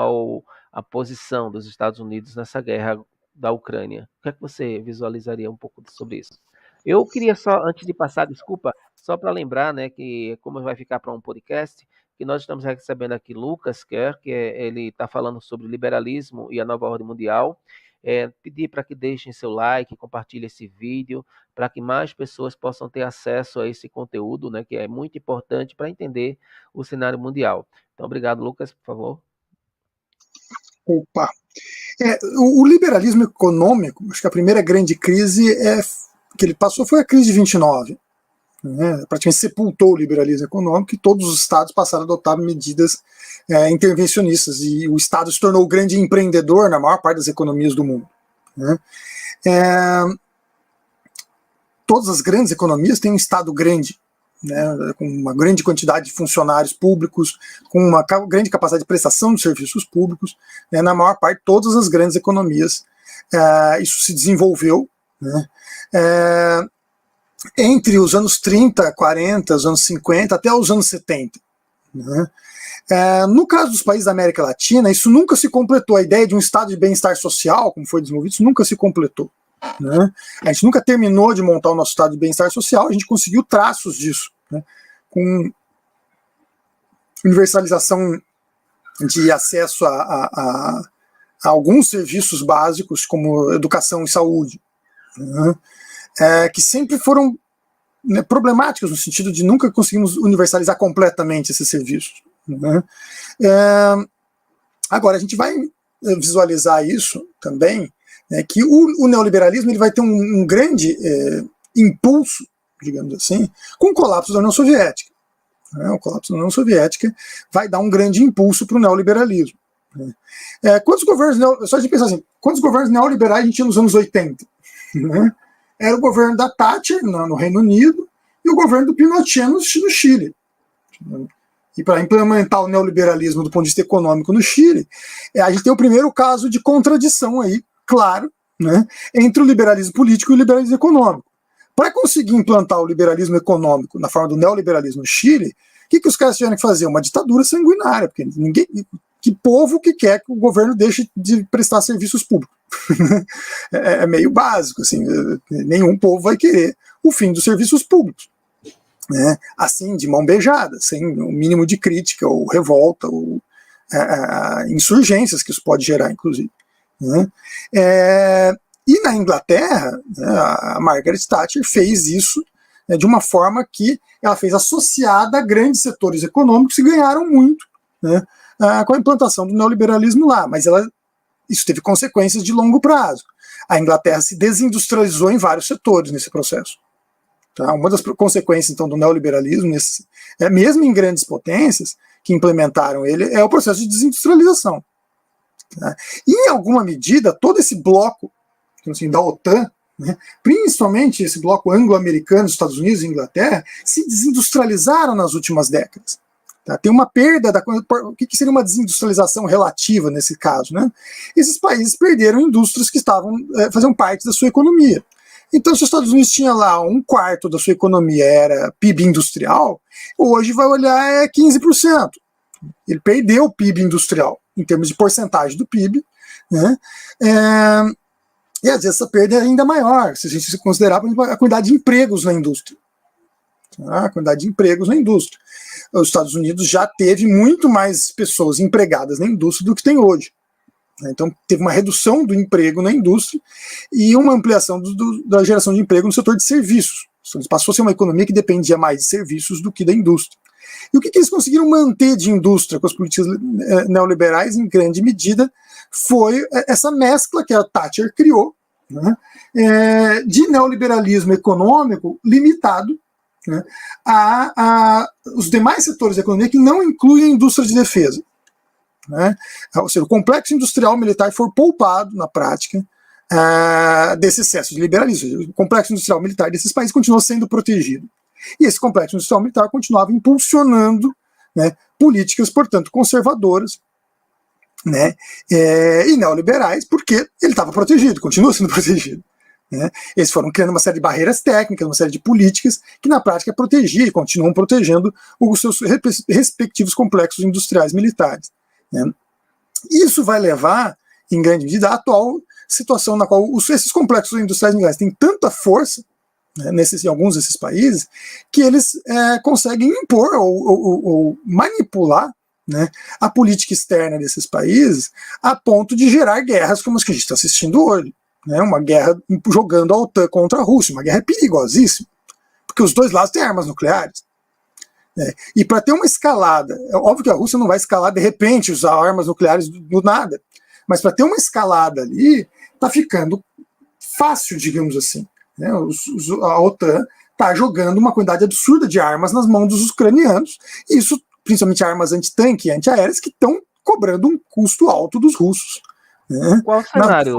à posição dos Estados Unidos nessa guerra da Ucrânia. O que é que você visualizaria um pouco sobre isso? Eu queria só, antes de passar, desculpa, só para lembrar, né, que como vai ficar para um podcast, que nós estamos recebendo aqui Lucas Kerr, ele está falando sobre liberalismo e a nova ordem mundial. Pedir para que deixem seu like, compartilhem esse vídeo, para que mais pessoas possam ter acesso a esse conteúdo, né, que é muito importante para entender o cenário mundial. Então, obrigado, Lucas, por favor. Opa! O liberalismo econômico, acho que a primeira grande crise que ele passou foi a crise de 29. Né, praticamente sepultou o liberalismo econômico e todos os estados passaram a adotar medidas intervencionistas e o Estado se tornou o grande empreendedor na maior parte das economias do mundo. Né. Todas as grandes economias têm um Estado grande, né, com uma grande quantidade de funcionários públicos, com uma grande capacidade de prestação de serviços públicos, né, na maior parte, todas as grandes economias, isso se desenvolveu, né, entre os anos 30, 40, os anos 50, até os anos 70. Né. No caso dos países da América Latina, isso nunca se completou, a ideia de um estado de bem-estar social, como foi desenvolvido, isso nunca se completou. Né? A gente nunca terminou de montar o nosso estado de bem-estar social, a gente conseguiu traços disso, né? Com universalização de acesso a alguns serviços básicos, como educação e saúde, né? Que sempre foram, né, problemáticos, no sentido de nunca conseguimos universalizar completamente esses serviços. Né? Agora, a gente vai visualizar isso também, que o neoliberalismo ele vai ter um grande impulso, digamos assim, com o colapso da União Soviética. O colapso da União Soviética vai dar um grande impulso para o neoliberalismo. Quantos governos, só de pensar assim, quantos governos neoliberais a gente tinha nos anos 80? Né? Era o governo da Thatcher no Reino Unido e o governo do Pinochet no Chile. E para implementar o neoliberalismo do ponto de vista econômico no Chile, a gente tem o primeiro caso de contradição aí, claro, né, entre o liberalismo político e o liberalismo econômico. Para conseguir implantar o liberalismo econômico na forma do neoliberalismo no Chile, o que os caras tiveram que fazer? Uma ditadura sanguinária, porque que povo que quer que o governo deixe de prestar serviços públicos? É meio básico, assim, nenhum povo vai querer o fim dos serviços públicos. né, assim, de mão beijada, sem o mínimo de crítica, ou revolta, ou insurgências que isso pode gerar, inclusive. Né. E na Inglaterra, né, a Margaret Thatcher fez isso, né, de uma forma que ela fez associada a grandes setores econômicos que ganharam muito, né, com a implantação do neoliberalismo lá, mas isso teve consequências de longo prazo. A Inglaterra se desindustrializou em vários setores nesse processo. Tá? Uma das consequências, então, do neoliberalismo, mesmo em grandes potências que implementaram ele, é o processo de desindustrialização. Tá? E, em alguma medida, todo esse bloco, assim, da OTAN, né, principalmente esse bloco anglo-americano, Estados Unidos e Inglaterra, se desindustrializaram nas últimas décadas. Tá? Tem uma perda o que seria uma desindustrialização relativa nesse caso, né? Esses países perderam indústrias que faziam parte da sua economia. Então, se os Estados Unidos tinha lá 1/4 da sua economia era PIB industrial, hoje vai olhar 15%. Ele perdeu o PIB industrial em termos de porcentagem do PIB, né? E às vezes essa perda é ainda maior, se a gente considerar a quantidade de empregos na indústria. A quantidade de empregos na indústria. Os Estados Unidos já teve muito mais pessoas empregadas na indústria do que tem hoje. Então, teve uma redução do emprego na indústria e uma ampliação da geração de emprego no setor de serviços. Passou a ser uma economia que dependia mais de serviços do que da indústria. E o que eles conseguiram manter de indústria com as políticas neoliberais, em grande medida, foi essa mescla que a Thatcher criou, né, de neoliberalismo econômico limitado, né, a os demais setores da economia que não incluem a indústria de defesa. Né? Ou seja, o complexo industrial militar foi poupado, na prática, desse excesso de liberalismo. O complexo industrial militar desses países continuou sendo protegido. E esse complexo industrial militar continuava impulsionando, né, políticas, portanto, conservadoras, né, e neoliberais, porque ele estava protegido, continua sendo protegido. Né? Eles foram criando uma série de barreiras técnicas, uma série de políticas que na prática protegiam e continuam protegendo os seus respectivos complexos industriais militares. Né? Isso vai levar, em grande medida, à atual situação na qual esses complexos industriais militares têm tanta força, né, em alguns desses países, que eles conseguem impor ou manipular, né, a política externa desses países a ponto de gerar guerras como as que a gente está assistindo hoje. Né, uma guerra jogando a OTAN contra a Rússia, uma guerra perigosíssima, porque os dois lados têm armas nucleares. Né, e para ter uma escalada, é óbvio que a Rússia não vai escalar de repente, usar armas nucleares do nada, mas para ter uma escalada ali, está ficando fácil, digamos assim. Né, a OTAN está jogando uma quantidade absurda de armas nas mãos dos ucranianos, e isso, principalmente armas antitanque e antiaéreas, que estão cobrando um custo alto dos russos. Né. Qual cenário?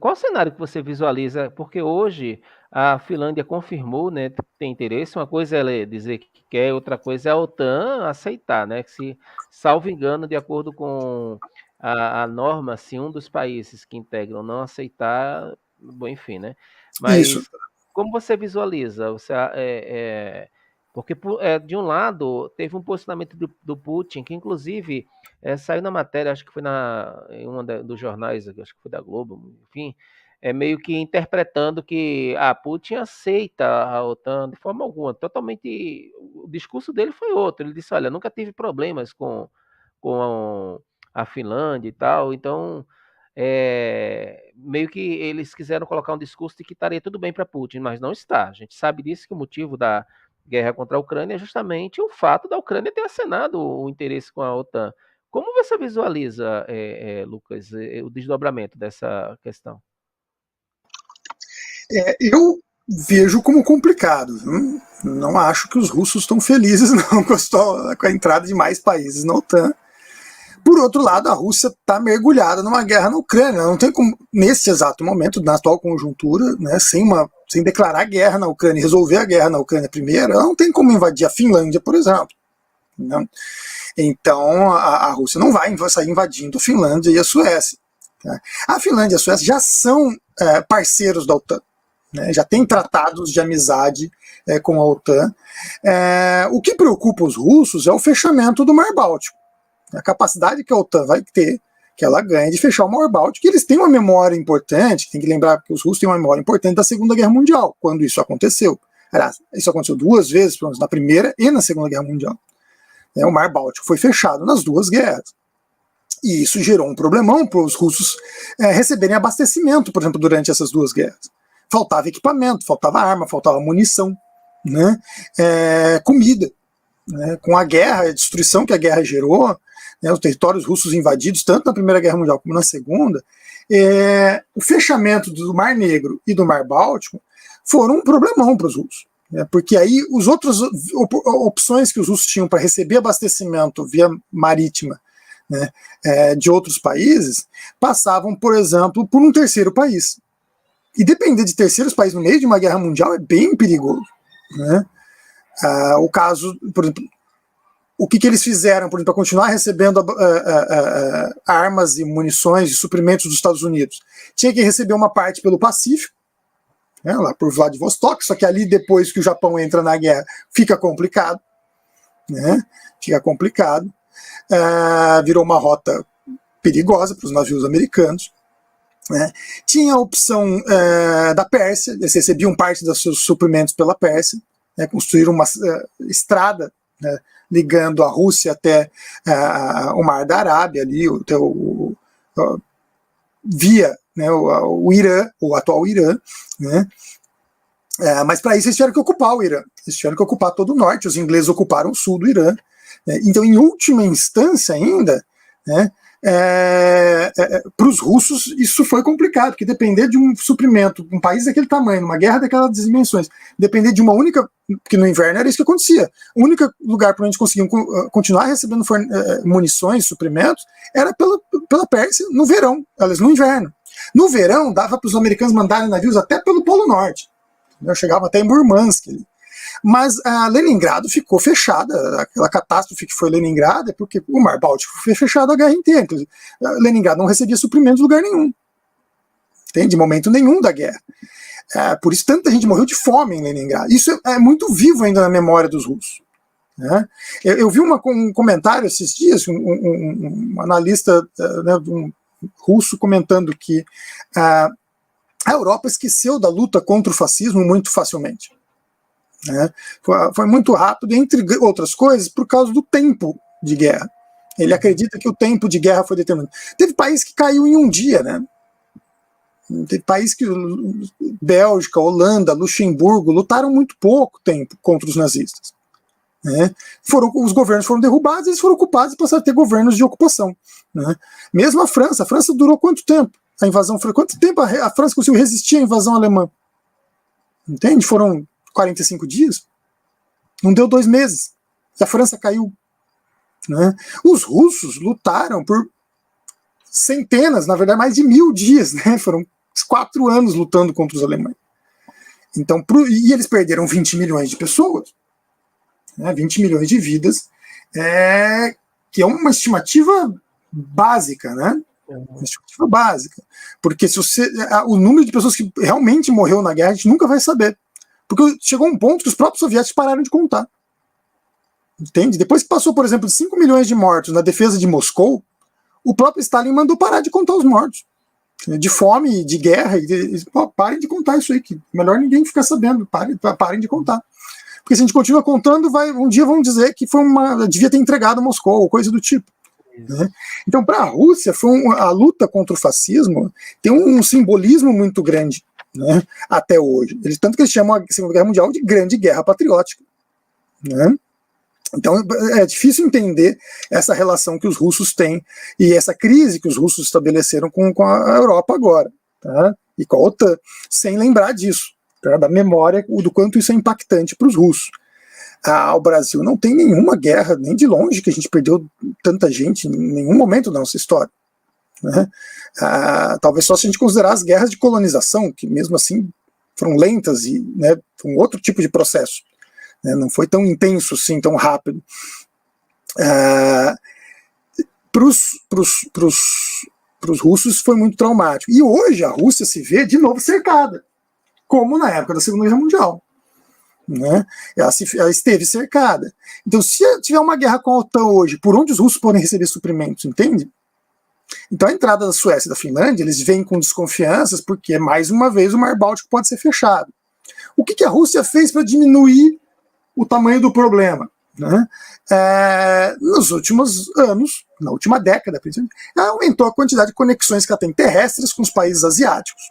Qual cenário que você visualiza? Porque hoje a Finlândia confirmou, né, que tem interesse. Uma coisa é ela dizer que quer, outra coisa é a OTAN aceitar, né? Que se, salvo engano, de acordo com a norma, se um dos países que integram não aceitar, bom, enfim, né? Mas Isso. como você visualiza? Porque de um lado teve um posicionamento do Putin que inclusive saiu na matéria, acho que foi em um dos jornais, acho que foi da Globo, enfim, meio que interpretando que Putin aceita a OTAN de forma alguma, totalmente, o discurso dele foi outro, ele disse, olha, nunca tive problemas com a Finlândia e tal, então meio que eles quiseram colocar um discurso de que estaria tudo bem para Putin, mas não está, a gente sabe disso, que o motivo da guerra contra a Ucrânia é justamente o fato da Ucrânia ter acenado o interesse com a OTAN. Como você visualiza, Lucas, o desdobramento dessa questão? Eu vejo como complicado. Não acho que os russos estão felizes não com a entrada de mais países na OTAN. Por outro lado, a Rússia está mergulhada numa guerra na Ucrânia. Não tem como, nesse exato momento, na atual conjuntura, né, sem declarar guerra na Ucrânia, resolver a guerra na Ucrânia primeiro, ela não tem como invadir a Finlândia, por exemplo. Né? Então, a Rússia não vai sair invadindo a Finlândia e a Suécia. Tá? A Finlândia e a Suécia já são parceiros da OTAN. Né? Já tem tratados de amizade com a OTAN. O que preocupa os russos é o fechamento do Mar Báltico. A capacidade que a OTAN vai ter, que ela ganha de fechar o Mar Báltico, eles têm uma memória importante, tem que lembrar que os russos têm uma memória importante da Segunda Guerra Mundial, quando isso aconteceu. Aliás, isso aconteceu 2 vezes, pelo menos na Primeira e na Segunda Guerra Mundial. O Mar Báltico foi fechado nas 2 guerras. E isso gerou um problemão para os russos receberem abastecimento, por exemplo, durante essas 2 guerras. Faltava equipamento, faltava arma, faltava munição, né? Comida. Né? Com a guerra, a destruição que a guerra gerou, né, os territórios russos invadidos, tanto na Primeira Guerra Mundial como na Segunda, o fechamento do Mar Negro e do Mar Báltico foram um problemão para os russos. Né? Porque aí as outras opções que os russos tinham para receber abastecimento via marítima, né, de outros países, passavam, por exemplo, por um terceiro país. E depender de terceiros países no meio de uma guerra mundial é bem perigoso. Né? O caso, por exemplo, o que eles fizeram, por exemplo, para continuar recebendo armas e munições e suprimentos dos Estados Unidos? Tinha que receber uma parte pelo Pacífico, né, lá por Vladivostok, só que ali depois que o Japão entra na guerra fica complicado. Né? Fica complicado. Virou uma rota perigosa para os navios americanos. Né? Tinha a opção da Pérsia, eles recebiam parte dos seus suprimentos pela Pérsia, né? Construíram uma estrada, né, ligando a Rússia até o Mar da Arábia, ali, via, né, o Irã, o atual Irã. Né? Mas para isso eles tiveram que ocupar o Irã, eles tiveram que ocupar todo o norte, os ingleses ocuparam o sul do Irã. Né? Então, em última instância ainda, né, para os russos isso foi complicado, porque depender de um suprimento, um país daquele tamanho, numa guerra daquelas dimensões, depender de uma única, porque no inverno era isso que acontecia, o único lugar para onde eles conseguiam continuar recebendo munições, suprimentos, era pela Pérsia no verão, aliás, no inverno. No verão dava para os americanos mandarem navios até pelo Polo Norte, chegava até em Murmansk. Mas Leningrado ficou fechada, aquela catástrofe que foi Leningrado é porque o Mar Báltico foi fechado a guerra inteira. Leningrado não recebia suprimentos de lugar nenhum, de momento nenhum da guerra. Por isso tanta gente morreu de fome em Leningrado. Isso é muito vivo ainda na memória dos russos. Né? Eu vi um comentário esses dias, um analista, né, um russo comentando que a Europa esqueceu da luta contra o fascismo muito facilmente. Né? Foi muito rápido, entre outras coisas, por causa do tempo de guerra. Ele acredita que o tempo de guerra foi determinado. Teve país que caiu em um dia, né? Teve país que Bélgica, Holanda, Luxemburgo lutaram muito pouco tempo contra os nazistas. Né? Os governos foram derrubados, eles foram ocupados e passaram a ter governos de ocupação. Né? Mesmo a França durou quanto tempo? A invasão foi quanto tempo a França conseguiu resistir à invasão alemã? Entende? Foram 45 dias, não deu 2 meses, e a França caiu. Né? Os russos lutaram por centenas, na verdade mais de 1000 dias, né? Foram 4 anos lutando contra os alemães. Então, e eles perderam 20 milhões de pessoas, né? 20 milhões de vidas, que é uma estimativa básica, né? Uma estimativa básica, porque o número de pessoas que realmente morreu na guerra a gente nunca vai saber. Porque chegou um ponto que os próprios soviéticos pararam de contar. Entende? Depois que passou, por exemplo, de 5 milhões de mortos na defesa de Moscou, o próprio Stalin mandou parar de contar os mortos. De fome, de guerra. Parem de contar isso aí, que melhor ninguém ficar sabendo. Parem de contar. Porque se a gente continua contando, um dia vão dizer que devia ter entregado Moscou, ou coisa do tipo. Né? Então, para a Rússia, a luta contra o fascismo tem um simbolismo muito grande. Né, até hoje. Tanto que eles chamam a Segunda Guerra Mundial de Grande Guerra Patriótica. Né? Então é difícil entender essa relação que os russos têm e essa crise que os russos estabeleceram com a Europa agora, tá? E com a OTAN, sem lembrar disso, tá? Da memória do quanto isso é impactante para os russos. O Brasil não tem nenhuma guerra, nem de longe, que a gente perdeu tanta gente em nenhum momento da nossa história. Né? Talvez só se a gente considerar as guerras de colonização, que mesmo assim foram lentas e, né, foi um outro tipo de processo, né? Não foi tão intenso assim, tão rápido. Para os russos foi muito traumático. E hoje a Rússia se vê de novo cercada, como na época da Segunda Guerra Mundial. Né? Ela esteve cercada. Então, se tiver uma guerra com a OTAN hoje, por onde os russos podem receber suprimentos, entende? Então a entrada da Suécia e da Finlândia, eles vêm com desconfianças, porque mais uma vez o Mar Báltico pode ser fechado. O que a Rússia fez para diminuir o tamanho do problema? Né? Nos últimos anos, na última década, principalmente, aumentou a quantidade de conexões que ela tem terrestres com os países asiáticos,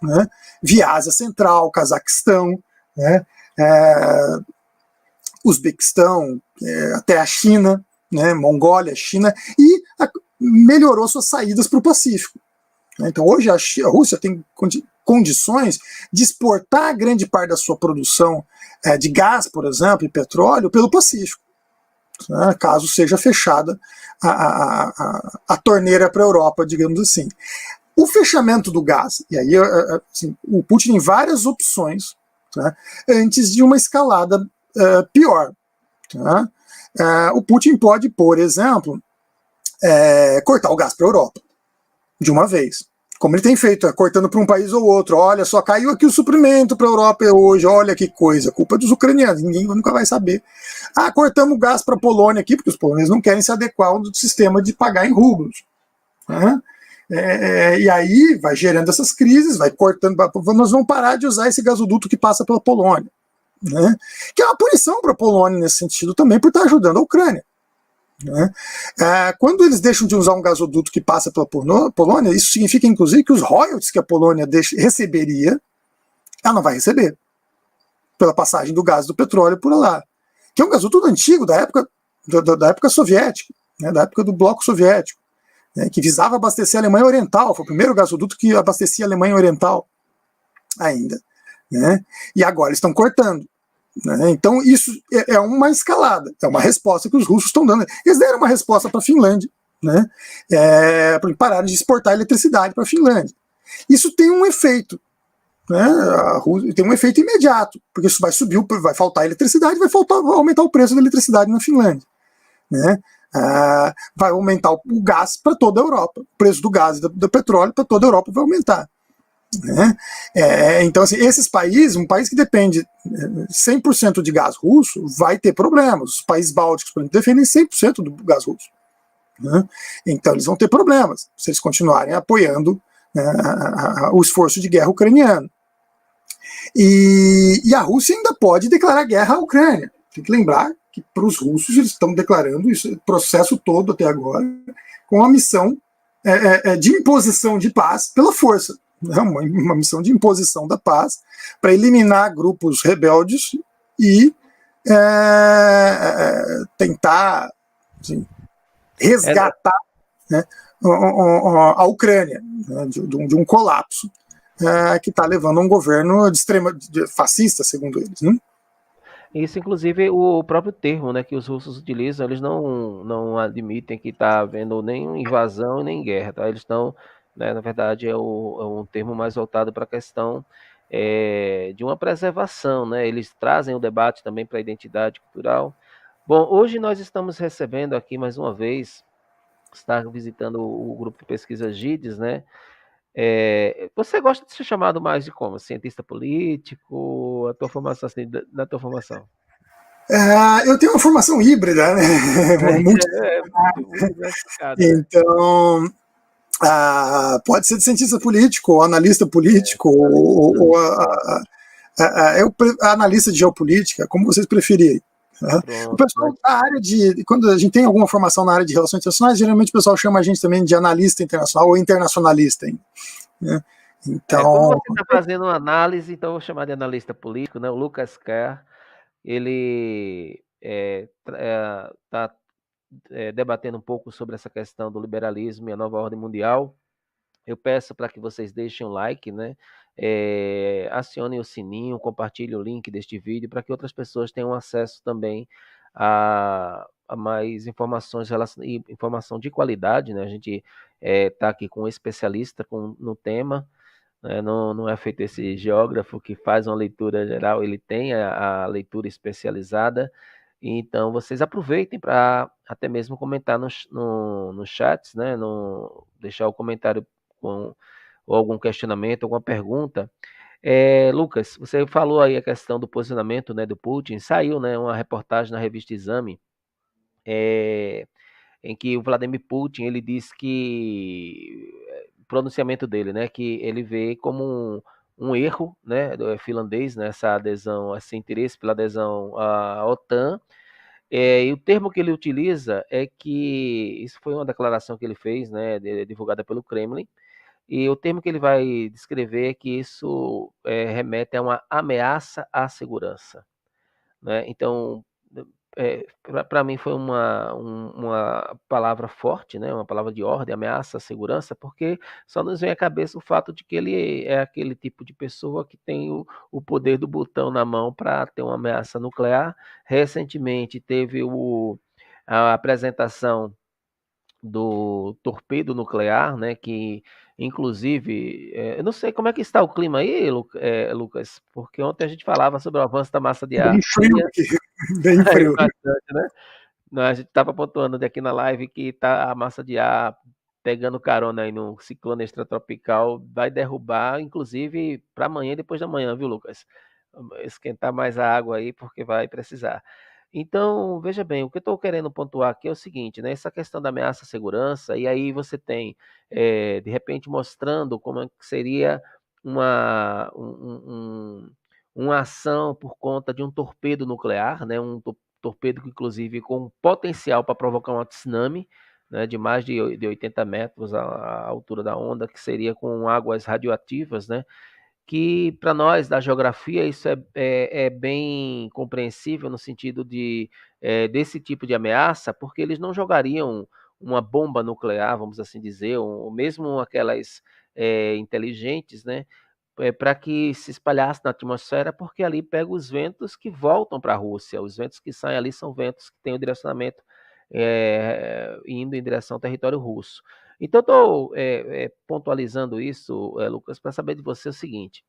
né? Via Ásia Central, Cazaquistão, né? Uzbequistão, até a China, né? Mongólia, China, e melhorou suas saídas para o Pacífico. Então, hoje a Rússia tem condições de exportar grande parte da sua produção de gás, por exemplo, e petróleo, pelo Pacífico, né, caso seja fechada a torneira para a Europa, digamos assim. O fechamento do gás, e aí assim, o Putin tem várias opções, tá, antes de uma escalada pior. Tá? O Putin pode, por exemplo, cortar o gás para a Europa, de uma vez. Como ele tem feito, cortando para um país ou outro. Olha só, caiu aqui o suprimento para a Europa hoje, olha que coisa. Culpa dos ucranianos, ninguém nunca vai saber. Cortamos gás para a Polônia aqui, porque os polônios não querem se adequar ao sistema de pagar em rublos. Né? E aí vai gerando essas crises, vai cortando. Nós vamos parar de usar esse gasoduto que passa pela Polônia. Né? Que é uma punição para a Polônia nesse sentido também, por estar ajudando a Ucrânia. Né? Quando eles deixam de usar um gasoduto que passa pela Polônia, isso significa inclusive que os royalties que a Polônia receberia, ela não vai receber pela passagem do gás e do petróleo por lá, que é um gasoduto antigo da época soviética, né, da época do bloco soviético, né, que visava abastecer a Alemanha Oriental, foi o primeiro gasoduto que abastecia a Alemanha Oriental ainda, né, e agora eles estão cortando. Né? Então, isso é uma escalada, é uma resposta que os russos estão dando. Eles deram uma resposta para a Finlândia, né? Para parar de exportar eletricidade para a Finlândia. Isso tem um efeito, né? Tem um efeito imediato, porque isso vai subir, vai faltar eletricidade, vai aumentar o preço da eletricidade na Finlândia. Né? Vai aumentar o gás para toda a Europa. O preço do gás e do petróleo para toda a Europa vai aumentar. Né? Então, assim, esses países, um país que depende 100% de gás russo, vai ter problemas. Os países bálticos, por exemplo, defendem 100% do gás russo. Né? Então, eles vão ter problemas se eles continuarem apoiando, né, o esforço de guerra ucraniano. E a Rússia ainda pode declarar guerra à Ucrânia. Tem que lembrar que para os russos eles estão declarando isso, o processo todo até agora, com a missão de imposição de paz pela força. Uma missão de imposição da paz para eliminar grupos rebeldes e tentar, assim, resgatar, né, a Ucrânia, né, de um colapso que está levando a um governo fascista, segundo eles. Né? Isso, inclusive, o próprio termo, né, que os russos utilizam, eles não admitem que está havendo nem invasão nem guerra, tá? Eles estão, né, na verdade, é um termo mais voltado para a questão de uma preservação, né? Eles trazem o debate também para a identidade cultural. Bom, hoje nós estamos recebendo aqui mais uma vez, está visitando o grupo de pesquisa GIDES, né? Você gosta de ser chamado mais de como? Cientista político? A tua formação, assim, da tua formação? Eu tenho uma formação híbrida, né? Muito diversificado, né? Então, pode ser de cientista político, ou analista político, ou analista de geopolítica, como vocês preferirem. Né? O pessoal da área quando a gente tem alguma formação na área de relações internacionais, geralmente o pessoal chama a gente também de analista internacional ou internacionalista. Né? Então, como você está fazendo uma análise, então eu vou chamar de analista político, né? O Lucas Kerr, ele está debatendo um pouco sobre essa questão do liberalismo e a nova ordem mundial. Eu peço para que vocês deixem um like, né? Acionem o sininho, compartilhem o link deste vídeo para que outras pessoas tenham acesso também a mais informações, informação de qualidade, né? A gente está aqui com um especialista no tema, né? Não é feito esse geógrafo que faz uma leitura geral, ele tem a leitura especializada. Então, vocês aproveitem para até mesmo comentar no chats, né? Deixar o comentário ou algum questionamento, alguma pergunta. Lucas, você falou aí a questão do posicionamento, né, do Putin. Saiu, né, uma reportagem na revista Exame, em que o Vladimir Putin ele disse que o pronunciamento dele, né, que ele vê como um erro, né, do finlandês, né, essa adesão, esse interesse pela adesão à OTAN. E o termo que ele utiliza é que isso foi uma declaração que ele fez, né, divulgada pelo Kremlin. E o termo que ele vai descrever é que isso remete a uma ameaça à segurança, né? Então, para mim foi uma palavra forte, né? Uma palavra de ordem, ameaça à segurança, porque só nos vem à cabeça o fato de que ele é aquele tipo de pessoa que tem o poder do botão na mão para ter uma ameaça nuclear. Recentemente teve a apresentação do torpedo nuclear, né, que inclusive, eu não sei como é que está o clima aí, Lucas, porque ontem a gente falava sobre o avanço da massa de ar Bem frio fria, aqui, bem aí frio. bastante, né? A gente estava pontuando aqui na live que tá a massa de ar pegando carona aí no ciclone extratropical, vai derrubar, inclusive, para amanhã e depois da manhã, viu, Lucas? Esquentar mais a água aí, porque vai precisar. Então, veja bem, o que eu estou querendo pontuar aqui é o seguinte, né? Essa questão da ameaça à segurança, e aí você tem, de repente, mostrando como é que seria uma ação por conta de um torpedo nuclear, né? Um torpedo que, inclusive, com potencial para provocar um tsunami, né, de mais de 80 metros a altura da onda, que seria com águas radioativas, né? Que para nós da geografia isso é bem compreensível no sentido desse tipo de ameaça, porque eles não jogariam uma bomba nuclear, vamos assim dizer, ou mesmo aquelas inteligentes, né, para que se espalhasse na atmosfera, porque ali pega os ventos que voltam para a Rússia. Os ventos que saem ali são ventos que têm o direcionamento indo em direção ao território russo. Então, eu estou pontualizando isso, Lucas, para saber de você o seguinte.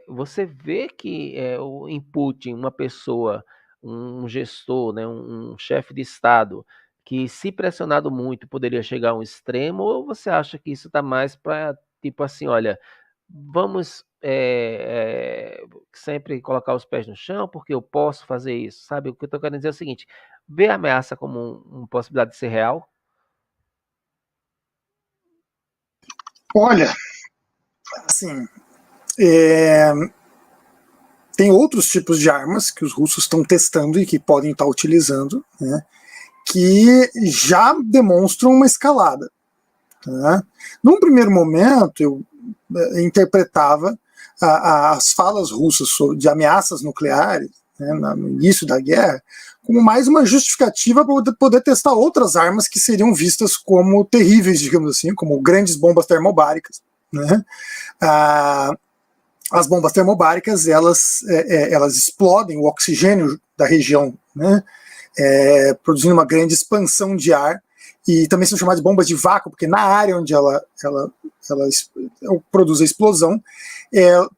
Você vê que o input, uma pessoa, um gestor, né, um chefe de Estado, que se pressionado muito poderia chegar a um extremo, ou você acha que isso está mais para, tipo assim, olha, vamos sempre colocar os pés no chão, porque eu posso fazer isso, sabe? O que eu estou querendo dizer é o seguinte, vê a ameaça como uma possibilidade de ser real? Olha, assim, é, tem outros tipos de armas que os russos estão testando e que podem estar utilizando, né, que já demonstram uma escalada. Tá? Num primeiro momento, eu interpretava as falas russas de ameaças nucleares, né, no início da guerra, como mais uma justificativa para poder testar outras armas que seriam vistas como terríveis, digamos assim, como grandes bombas termobáricas. Né? As bombas termobáricas elas explodem o oxigênio da região, né, produzindo uma grande expansão de ar, e também são chamadas de bombas de vácuo, porque na área onde ela produz a explosão,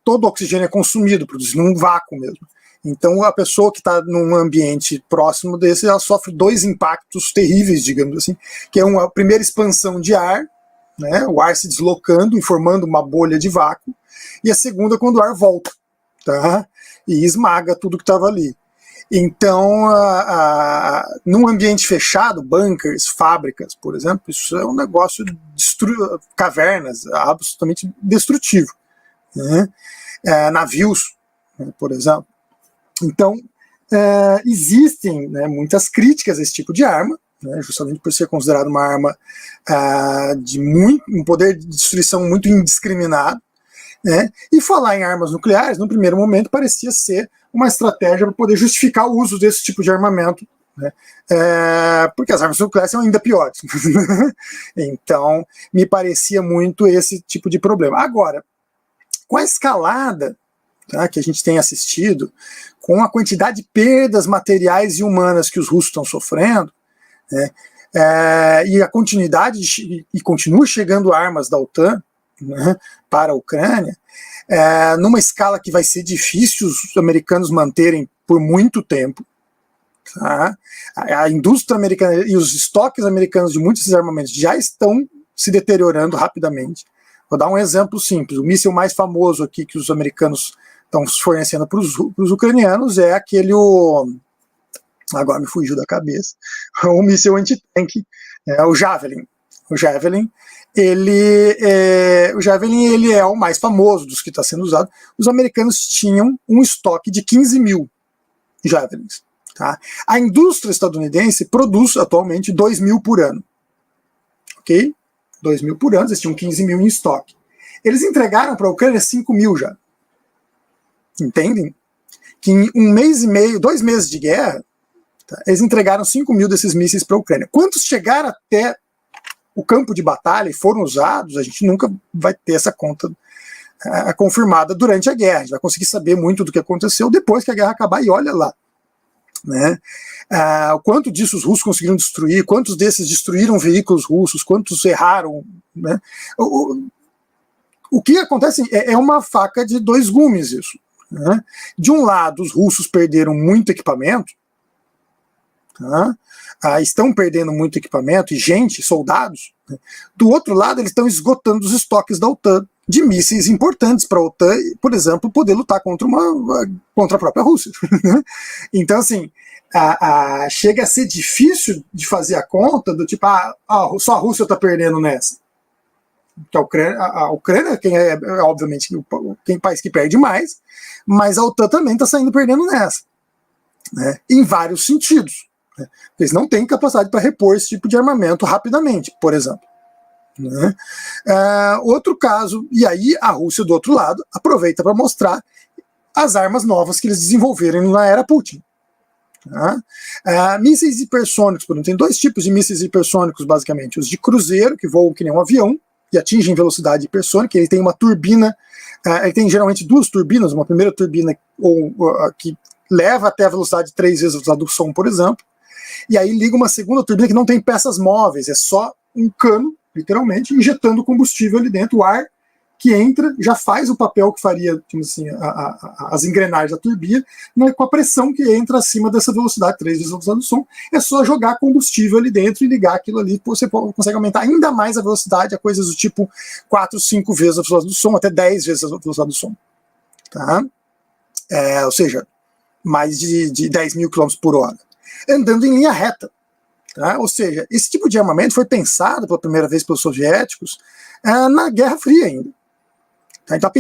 todo o oxigênio é consumido, produzindo um vácuo mesmo. Então a pessoa que está num ambiente próximo desse, ela sofre dois impactos terríveis, digamos assim, que é uma primeira expansão de ar, né, o ar se deslocando e formando uma bolha de vácuo, e a segunda quando o ar volta, tá? E esmaga tudo que estava ali. Então, num ambiente fechado, bunkers, fábricas, por exemplo, isso é um negócio cavernas, absolutamente destrutivo. Né? Navios, né, por exemplo. Então, existem, né, muitas críticas a esse tipo de arma, né, justamente por ser considerado uma arma de um poder de destruição muito indiscriminado. Né? E falar em armas nucleares, no primeiro momento, parecia ser uma estratégia para poder justificar o uso desse tipo de armamento, né? Porque as armas nucleares são ainda piores. Então, me parecia muito esse tipo de problema. Agora, com a escalada, tá, que a gente tem assistido, com a quantidade de perdas materiais e humanas que os russos estão sofrendo, né, e a continuidade, e continua chegando armas da OTAN, né, para a Ucrânia, numa escala que vai ser difícil os americanos manterem por muito tempo. Tá? A indústria americana e os estoques americanos de muitos desses armamentos já estão se deteriorando rapidamente. Vou dar um exemplo simples. O míssil mais famoso aqui que os americanos estão fornecendo para os ucranianos é aquele, agora me fugiu da cabeça, o míssil antitanque, o Javelin. o Javelin. O Javelin ele é o mais famoso dos que está sendo usado. Os americanos tinham um estoque de 15 mil Javelins. Tá? A indústria estadunidense produz atualmente 2 mil por ano. Ok? 2 mil por ano, eles tinham 15 mil em estoque. Eles entregaram para a Ucrânia 5 mil já. Entendem? Que em 1 mês e meio, 2 meses de guerra, tá, eles entregaram 5 mil desses mísseis para a Ucrânia. Quantos chegaram até o campo de batalha e foram usados, a gente nunca vai ter essa conta confirmada durante a guerra. A gente vai conseguir saber muito do que aconteceu depois que a guerra acabar, e olha lá. Né? O quanto disso os russos conseguiram destruir, quantos desses destruíram veículos russos, quantos erraram. Né? O que acontece é uma faca de 2 gumes isso. Né? De um lado, os russos perderam muito equipamento, tá? Estão perdendo muito equipamento e gente, soldados. Né? Do outro lado, eles estão esgotando os estoques da OTAN de mísseis importantes para a OTAN, por exemplo, poder lutar contra a própria Rússia. Então, assim, chega a ser difícil de fazer a conta do tipo, só a Rússia está perdendo nessa. Que a Ucrânia obviamente quem país que perde mais, mas a OTAN também está saindo perdendo nessa, né? Em vários sentidos. Né? Eles não têm capacidade para repor esse tipo de armamento rapidamente, por exemplo. Né? Outro caso, e aí a Rússia do outro lado aproveita para mostrar as armas novas que eles desenvolveram na era Putin. Mísseis hipersônicos, por exemplo, tem 2 tipos de mísseis hipersônicos basicamente: os de cruzeiro, que voam que nem um avião e atingem velocidade hipersônica. Ele tem uma turbina, ele tem geralmente 2 turbinas, uma primeira turbina que leva até a velocidade de 3 vezes a velocidade do som, por exemplo, e aí liga uma segunda turbina que não tem peças móveis, é só um cano, literalmente, injetando combustível ali dentro. O ar que entra já faz o papel que faria, assim, as engrenagens da turbina, né, com a pressão que entra acima dessa velocidade, 3 vezes a velocidade do som. É só jogar combustível ali dentro e ligar aquilo ali, você consegue aumentar ainda mais a velocidade, a coisas do tipo 4, 5 vezes a velocidade do som, até 10 vezes a velocidade do som. Tá? Ou seja, mais de 10 mil km por hora. Andando em linha reta. Tá? Ou seja, esse tipo de armamento foi pensado pela primeira vez pelos soviéticos na Guerra Fria ainda. Tá? Então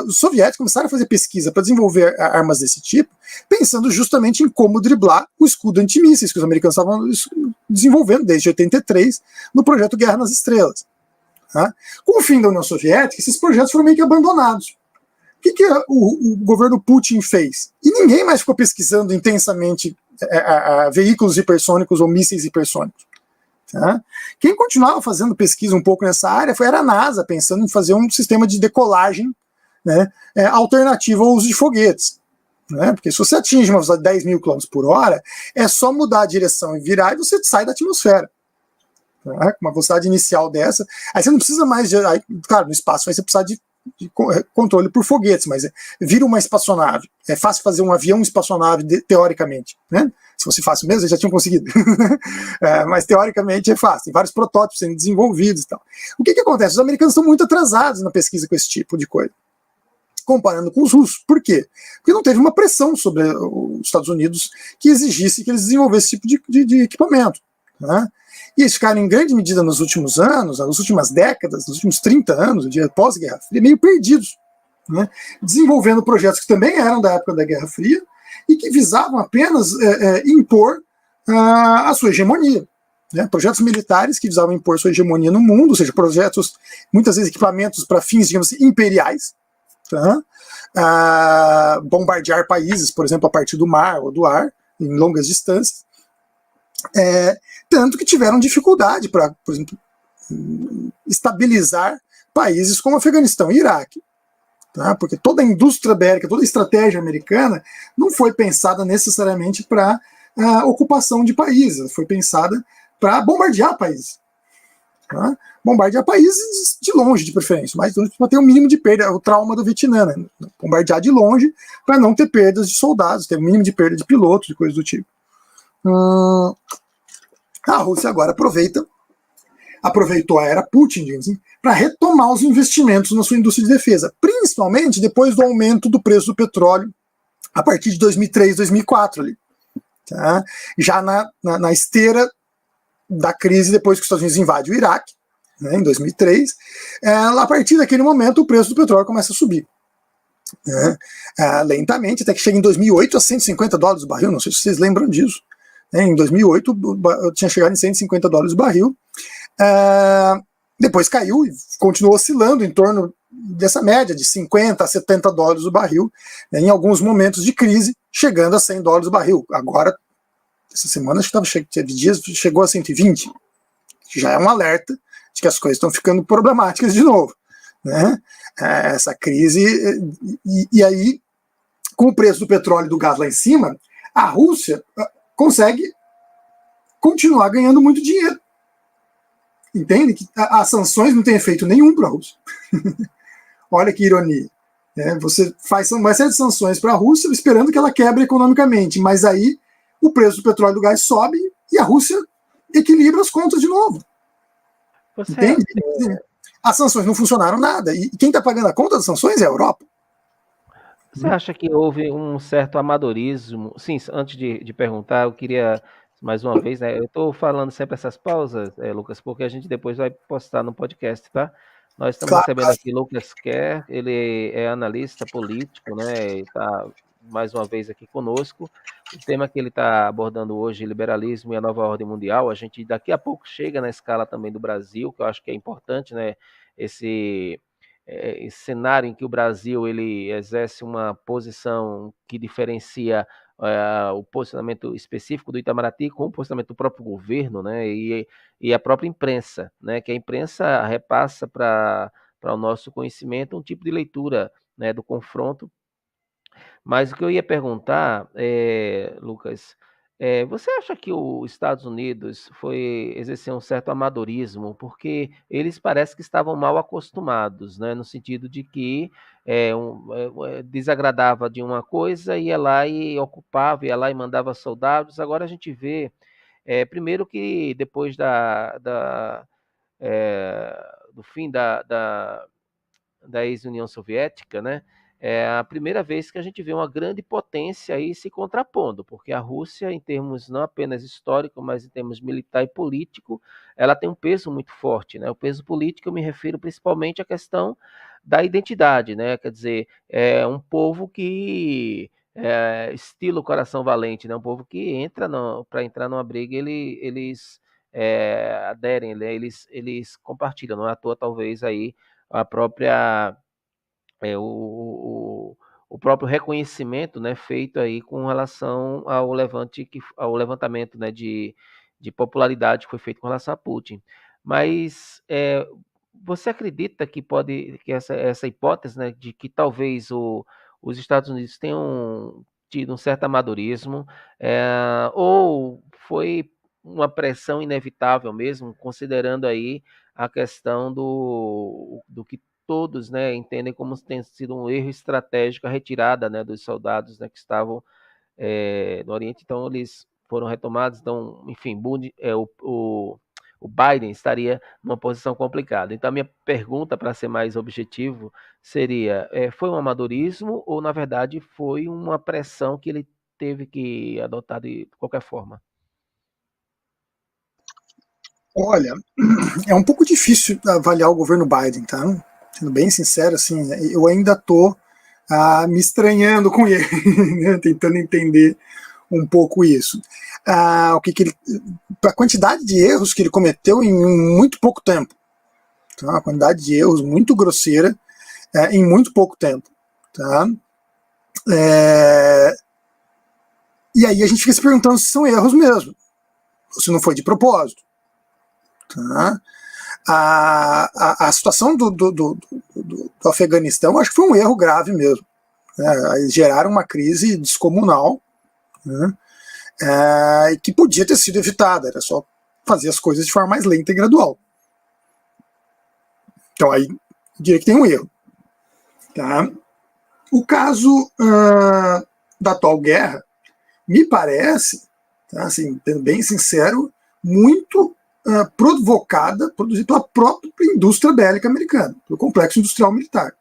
os soviéticos começaram a fazer pesquisa para desenvolver armas desse tipo, pensando justamente em como driblar o escudo antimísseis que os americanos estavam desenvolvendo desde 83 no projeto Guerra nas Estrelas. Tá? Com o fim da União Soviética, esses projetos foram meio que abandonados. O que o governo Putin fez? E ninguém mais ficou pesquisando intensamente veículos hipersônicos ou mísseis hipersônicos. Tá? Quem continuava fazendo pesquisa um pouco nessa área era a NASA, pensando em fazer um sistema de decolagem, né, alternativo ao uso de foguetes. Né? Porque se você atinge uma velocidade de 10 mil km por hora, é só mudar a direção e virar e você sai da atmosfera. Tá? Com uma velocidade inicial dessa, aí você não precisa mais claro, no espaço aí você precisa de controle por foguetes, mas vira uma espaçonave. É fácil fazer um avião espaçonave, teoricamente. Né? Se fosse fácil mesmo, eles já tinham conseguido. Mas teoricamente é fácil. Tem vários protótipos sendo desenvolvidos e tal. O que acontece? Os americanos estão muito atrasados na pesquisa com esse tipo de coisa, comparando com os russos. Por quê? Porque não teve uma pressão sobre os Estados Unidos que exigisse que eles desenvolvessem esse tipo de equipamento. Né? E eles ficaram, em grande medida, nos últimos anos, nas últimas décadas, nos últimos 30 anos, pós-Guerra Fria, meio perdidos, né? Desenvolvendo projetos que também eram da época da Guerra Fria e que visavam apenas impor a sua hegemonia. Né? Projetos militares que visavam impor sua hegemonia no mundo, ou seja, projetos, muitas vezes equipamentos para fins, digamos assim, imperiais, tá? Bombardear países, por exemplo, a partir do mar ou do ar, em longas distâncias. Tanto que tiveram dificuldade para, por exemplo, estabilizar países como Afeganistão e Iraque. Tá? Porque toda a indústria bélica, toda a estratégia americana não foi pensada necessariamente para ocupação de países, foi pensada para bombardear países. Tá? Bombardear países de longe, de preferência, mas para ter um mínimo de perda, o trauma do Vietnã, né? Bombardear de longe para não ter perdas de soldados, ter um mínimo de perda de pilotos, de coisas do tipo. A Rússia agora aproveitou a era Putin, digamos assim, para retomar os investimentos na sua indústria de defesa, principalmente depois do aumento do preço do petróleo a partir de 2003, 2004, ali, tá? Já na esteira da crise depois que os Estados Unidos invadem o Iraque, né, em 2003, a partir daquele momento o preço do petróleo começa a subir. Né, lentamente, até que chega em 2008 a $150 o barril, não sei se vocês lembram disso. Né, em 2008 tinha chegado em $150 o barril, depois caiu e continuou oscilando em torno dessa média de $50 a $70 o barril, né, em alguns momentos de crise, chegando a $100 o barril. Agora, essa semana, acho que teve dias, chegou a 120, que já é um alerta de que as coisas estão ficando problemáticas de novo. Né? Essa crise, e aí, com o preço do petróleo e do gás lá em cima, a Rússia consegue continuar ganhando muito dinheiro. Entende? Que as sanções não têm efeito nenhum para a Rússia. Olha que ironia. Você faz uma série de sanções para a Rússia esperando que ela quebre economicamente, mas aí o preço do petróleo e do gás sobe e a Rússia equilibra as contas de novo. Entende? As sanções não funcionaram nada. E quem está pagando a conta das sanções é a Europa. Você acha que houve um certo amadorismo? Sim, antes de perguntar, eu queria, mais uma vez, né, eu estou falando sempre essas pausas, Lucas, porque a gente depois vai postar no podcast, tá? Nós estamos recebendo aqui Lucas Kerr, ele é analista político, né? Está mais uma vez aqui conosco. O tema que ele está abordando hoje, liberalismo e a nova ordem mundial, a gente daqui a pouco chega na escala também do Brasil, que eu acho que é importante, né? Esse cenário em que o Brasil ele exerce uma posição que diferencia o posicionamento específico do Itamaraty com o posicionamento do próprio governo, né, e a própria imprensa, né, que a imprensa repassa para o nosso conhecimento um tipo de leitura, né, do confronto. Mas o que eu ia perguntar, Lucas, você acha que os Estados Unidos exerceu um certo amadorismo, porque eles parece que estavam mal acostumados, né, no sentido de que desagradava de uma coisa, ia lá e ocupava, ia lá e mandava soldados. Agora a gente vê, primeiro que depois do fim da ex-União Soviética, né? É a primeira vez que a gente vê uma grande potência aí se contrapondo, porque a Rússia, em termos não apenas histórico, mas em termos militar e político, ela tem um peso muito forte, né? O peso político eu me refiro principalmente à questão da identidade, né? Quer dizer, é um povo que estilo coração valente, né? Um povo que entra para entrar numa briga, eles aderem, né? Eles compartilham, não é à toa talvez aí a própria o próprio reconhecimento, né, feito aí com relação ao ao levantamento, né, de popularidade que foi feito com relação a Putin. Mas você acredita que essa hipótese, né, de que talvez os Estados Unidos tenham tido um certo amadorismo, ou foi uma pressão inevitável mesmo, considerando aí a questão do que todos, né, entendem como tem sido um erro estratégico a retirada, né, dos soldados, né, que estavam no Oriente, então eles foram retomados, então, enfim, o Biden estaria numa posição complicada. Então, a minha pergunta, para ser mais objetivo, seria, foi um amadorismo ou, na verdade, foi uma pressão que ele teve que adotar de qualquer forma? Olha, é um pouco difícil avaliar o governo Biden, tá? Sendo bem sincero, assim, eu ainda estou me estranhando com ele, né? Tentando entender um pouco isso. A quantidade de erros que ele cometeu em muito pouco tempo, tá? Uma quantidade de erros muito grosseira em muito pouco tempo, tá? E aí a gente fica se perguntando se são erros mesmo, ou se não foi de propósito. Tá? A situação do Afeganistão, acho que foi um erro grave mesmo. Né? Geraram uma crise descomunal, né? Que podia ter sido evitada, era só fazer as coisas de forma mais lenta e gradual. Então aí eu diria que tem um erro. Tá? O caso da atual guerra me parece, tá, assim, sendo bem sincero, muito produzida pela própria indústria bélica americana, pelo complexo industrial militar,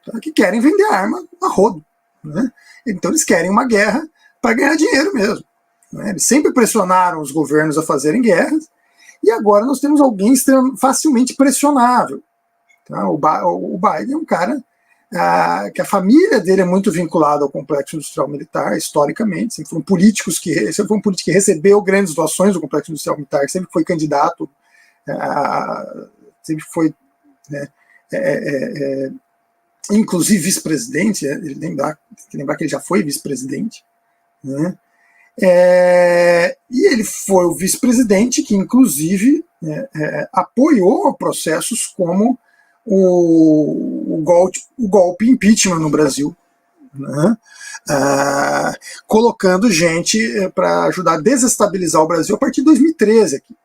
tá, que querem vender arma a rodo. Né? Então eles querem uma guerra para ganhar dinheiro mesmo. Né? Eles sempre pressionaram os governos a fazerem guerras, E agora nós temos alguém facilmente pressionável. Tá? O Biden é um cara que a família dele é muito vinculada ao complexo industrial militar, historicamente. Sempre foi um político que recebeu grandes doações do complexo industrial militar, sempre foi candidato, sempre foi, né, inclusive vice-presidente. Lembrar que ele já foi vice-presidente, né? E ele foi o vice-presidente que, inclusive, apoiou processos como o golpe impeachment no Brasil, né? Colocando gente para ajudar a desestabilizar o Brasil a partir de 2013 aqui.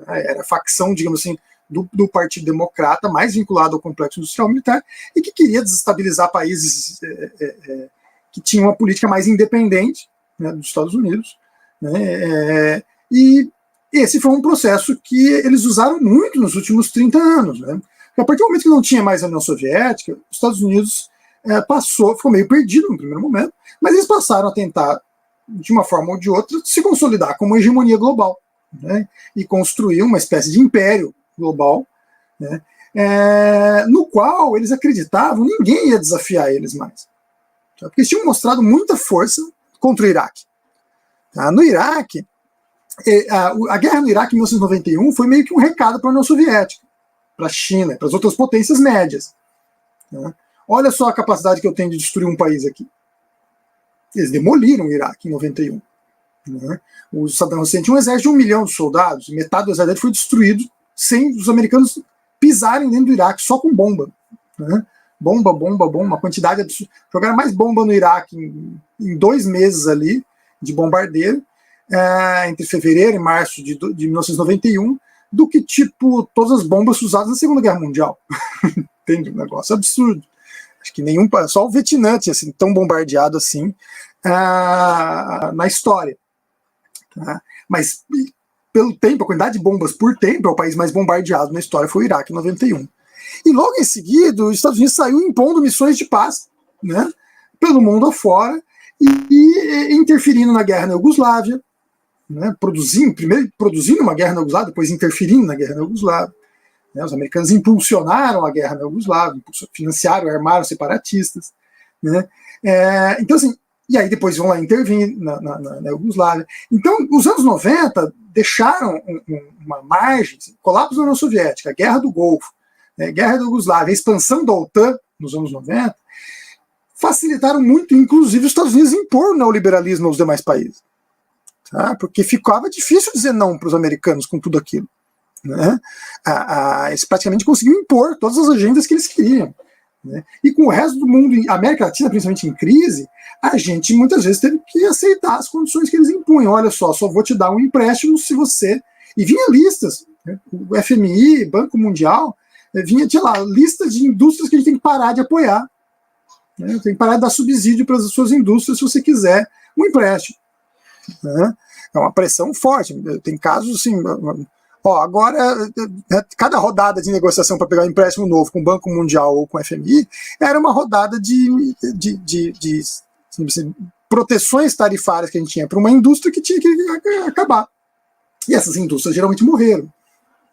Era a facção, digamos assim, do Partido Democrata, mais vinculado ao complexo industrial militar, e que queria desestabilizar países que tinham uma política mais independente, né, dos Estados Unidos, né, e esse foi um processo que eles usaram muito nos últimos 30 anos. Né? A partir do momento que não tinha mais a União Soviética, os Estados Unidos ficou meio perdido no primeiro momento, mas eles passaram a tentar, de uma forma ou de outra, se consolidar como uma hegemonia global, né, e construir uma espécie de império global, né, no qual eles acreditavam que ninguém ia desafiar eles mais. Porque eles tinham mostrado muita força contra o Iraque. No Iraque, a guerra no Iraque em 1991 foi meio que um recado para a União Soviética, para a China, para as outras potências médias. Né? Olha só a capacidade que eu tenho de destruir um país aqui. Eles demoliram o Iraque em 91. Né? O Saddam Hussein tinha um exército de 1 milhão de soldados, metade do exército foi destruído sem os americanos pisarem dentro do Iraque, só com bomba. Né? Bomba, uma quantidade absurda. Jogaram mais bomba no Iraque em 2 meses ali, de bombardeio, entre fevereiro e março de 1991, do que, tipo, todas as bombas usadas na Segunda Guerra Mundial. Entende? Um negócio absurdo. Acho que só o Vietnã tinha sido tão bombardeado assim na história. Tá? Mas, pelo tempo, a quantidade de bombas por tempo, é o país mais bombardeado na história, foi o Iraque, em 91. E logo em seguida, os Estados Unidos saiu impondo missões de paz, né, pelo mundo afora, e interferindo na guerra na Iugoslávia, né, primeiro produzindo uma guerra na Iugoslávia, depois interferindo na guerra na Iugoslávia. Né, os americanos impulsionaram a guerra na Iugoslávia, financiaram, armaram separatistas. Né, então, assim, e aí depois vão lá intervir na Iugoslávia. Então, os anos 90 deixaram uma margem, assim, colapso da União Soviética, a Guerra do Golfo, Guerra da Iugoslávia, a expansão da OTAN nos anos 90, facilitaram muito, inclusive, os Estados Unidos impor o neoliberalismo aos demais países. Tá? Porque ficava difícil dizer não para os americanos com tudo aquilo. Né? Eles praticamente conseguiam impor todas as agendas que eles queriam. Né? E com o resto do mundo, a América Latina, principalmente em crise, a gente muitas vezes teve que aceitar as condições que eles impunham. Olha só vou te dar um empréstimo se você... E vinha listas, né? O FMI, Banco Mundial, vinha, tinha lá, lista de indústrias que a gente tem que parar de apoiar. Né? Tem que parar de dar subsídio para as suas indústrias se você quiser um empréstimo. Né? É uma pressão forte. Tem casos assim... agora, cada rodada de negociação para pegar um empréstimo novo com o Banco Mundial ou com o FMI era uma rodada de proteções tarifárias que a gente tinha para uma indústria que tinha que acabar. E essas indústrias geralmente morreram.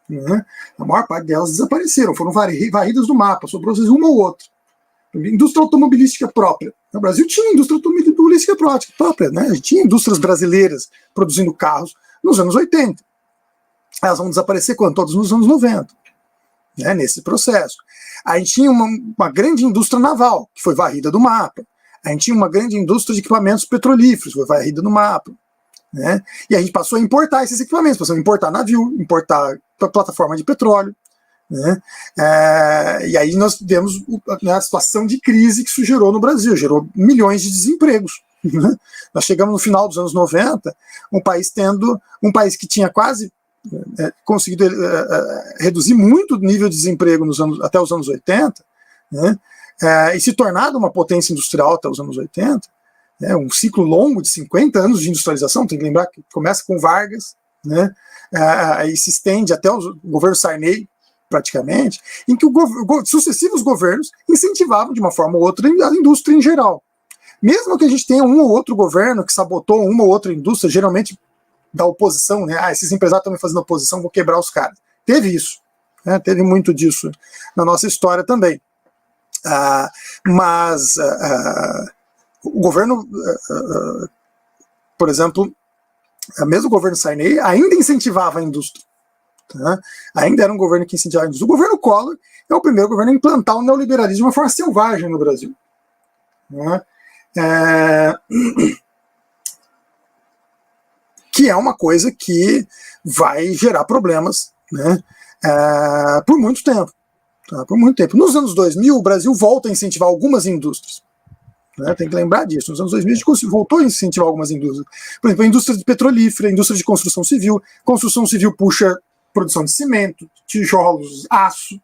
Né? A maior parte delas desapareceram, foram varridas do mapa, sobrou às vezes uma ou outra. Indústria automobilística própria. No Brasil tinha indústria automobilística própria. Né? A gente tinha indústrias brasileiras produzindo carros nos anos 80. Elas vão desaparecer quando? Todos nos anos 90, né, nesse processo. A gente tinha uma grande indústria naval, que foi varrida do mapa. A gente tinha uma grande indústria de equipamentos petrolíferos, foi varrida do mapa. Né? E a gente passou a importar esses equipamentos, passou a importar navio, importar plataforma de petróleo. Né? E aí nós tivemos a situação de crise que isso gerou no Brasil, gerou milhões de desempregos. Né? Nós chegamos no final dos anos 90, um país que tinha quase conseguido reduzir muito o nível de desemprego até os anos 80, né, e se tornado uma potência industrial até os anos 80, um ciclo longo de 50 anos de industrialização, tem que lembrar que começa com Vargas, né, e se estende até o governo Sarney, praticamente, em que sucessivos governos incentivavam de uma forma ou outra a indústria em geral. Mesmo que a gente tenha um ou outro governo que sabotou uma ou outra indústria, geralmente da oposição, né? Esses empresários estão me fazendo oposição, vou quebrar os caras. Teve isso, né? Teve muito disso na nossa história também. Mas o governo, por exemplo, mesmo o governo Sarney ainda incentivava a indústria. Tá? Ainda era um governo que incentivava a indústria. O governo Collor é o primeiro governo a implantar o neoliberalismo de uma forma selvagem no Brasil. Né? Que é uma coisa que vai gerar problemas, né? Por muito tempo. Tá? Por muito tempo. Nos anos 2000, o Brasil volta a incentivar algumas indústrias. Né? Tem que lembrar disso. Nos anos 2000, a gente voltou a incentivar algumas indústrias. Por exemplo, a indústria de petrolífera, a indústria de construção civil. Construção civil puxa produção de cimento, tijolos, aço.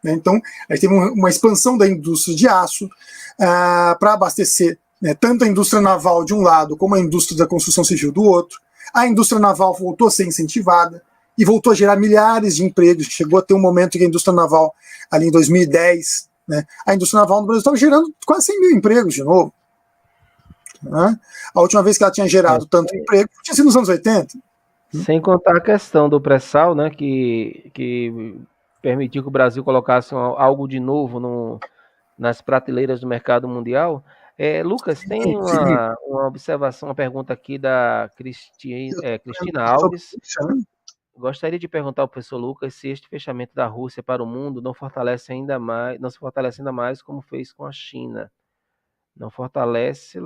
Né? Então, a gente teve uma expansão da indústria de aço para abastecer, né, tanto a indústria naval de um lado, como a indústria da construção civil do outro. A indústria naval voltou a ser incentivada e voltou a gerar milhares de empregos. Chegou a ter um momento em que a indústria naval, ali em 2010, né, a indústria naval no Brasil estava gerando quase 100 mil empregos de novo. Né? A última vez que ela tinha gerado tanto emprego tinha sido nos anos 80. Sem contar a questão do pré-sal, né, que permitiu que o Brasil colocasse algo de novo nas prateleiras do mercado mundial. Lucas, tem uma observação, uma pergunta aqui da Cristina Alves. Gostaria de perguntar ao professor Lucas se este fechamento da Rússia para o mundo não se fortalece ainda mais como fez com a China. Não fortalece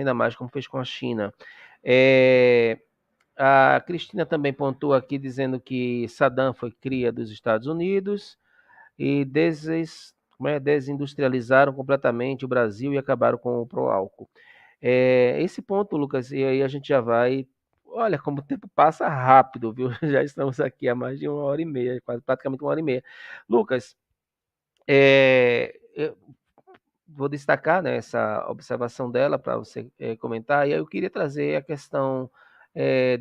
ainda mais como fez com a China. A Cristina também pontua aqui dizendo que Saddam foi cria dos Estados Unidos e desindustrializaram completamente o Brasil e acabaram com o pró-álcool. Esse ponto, Lucas, e aí a gente já vai... Olha como o tempo passa rápido, viu? Já estamos aqui há mais de 1h30, quase praticamente 1h30. Lucas, eu vou destacar, né, essa observação dela para você comentar, e aí eu queria trazer a questão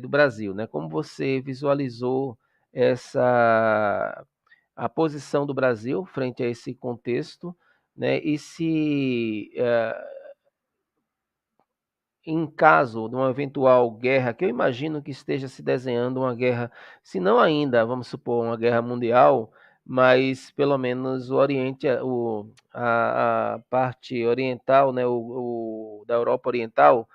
do Brasil, né? Como você visualizou a posição do Brasil frente a esse contexto, né? E se em caso de uma eventual guerra, que eu imagino que esteja se desenhando uma guerra, se não ainda, vamos supor, uma guerra mundial, mas pelo menos o Oriente, a parte oriental, né, da Europa Oriental,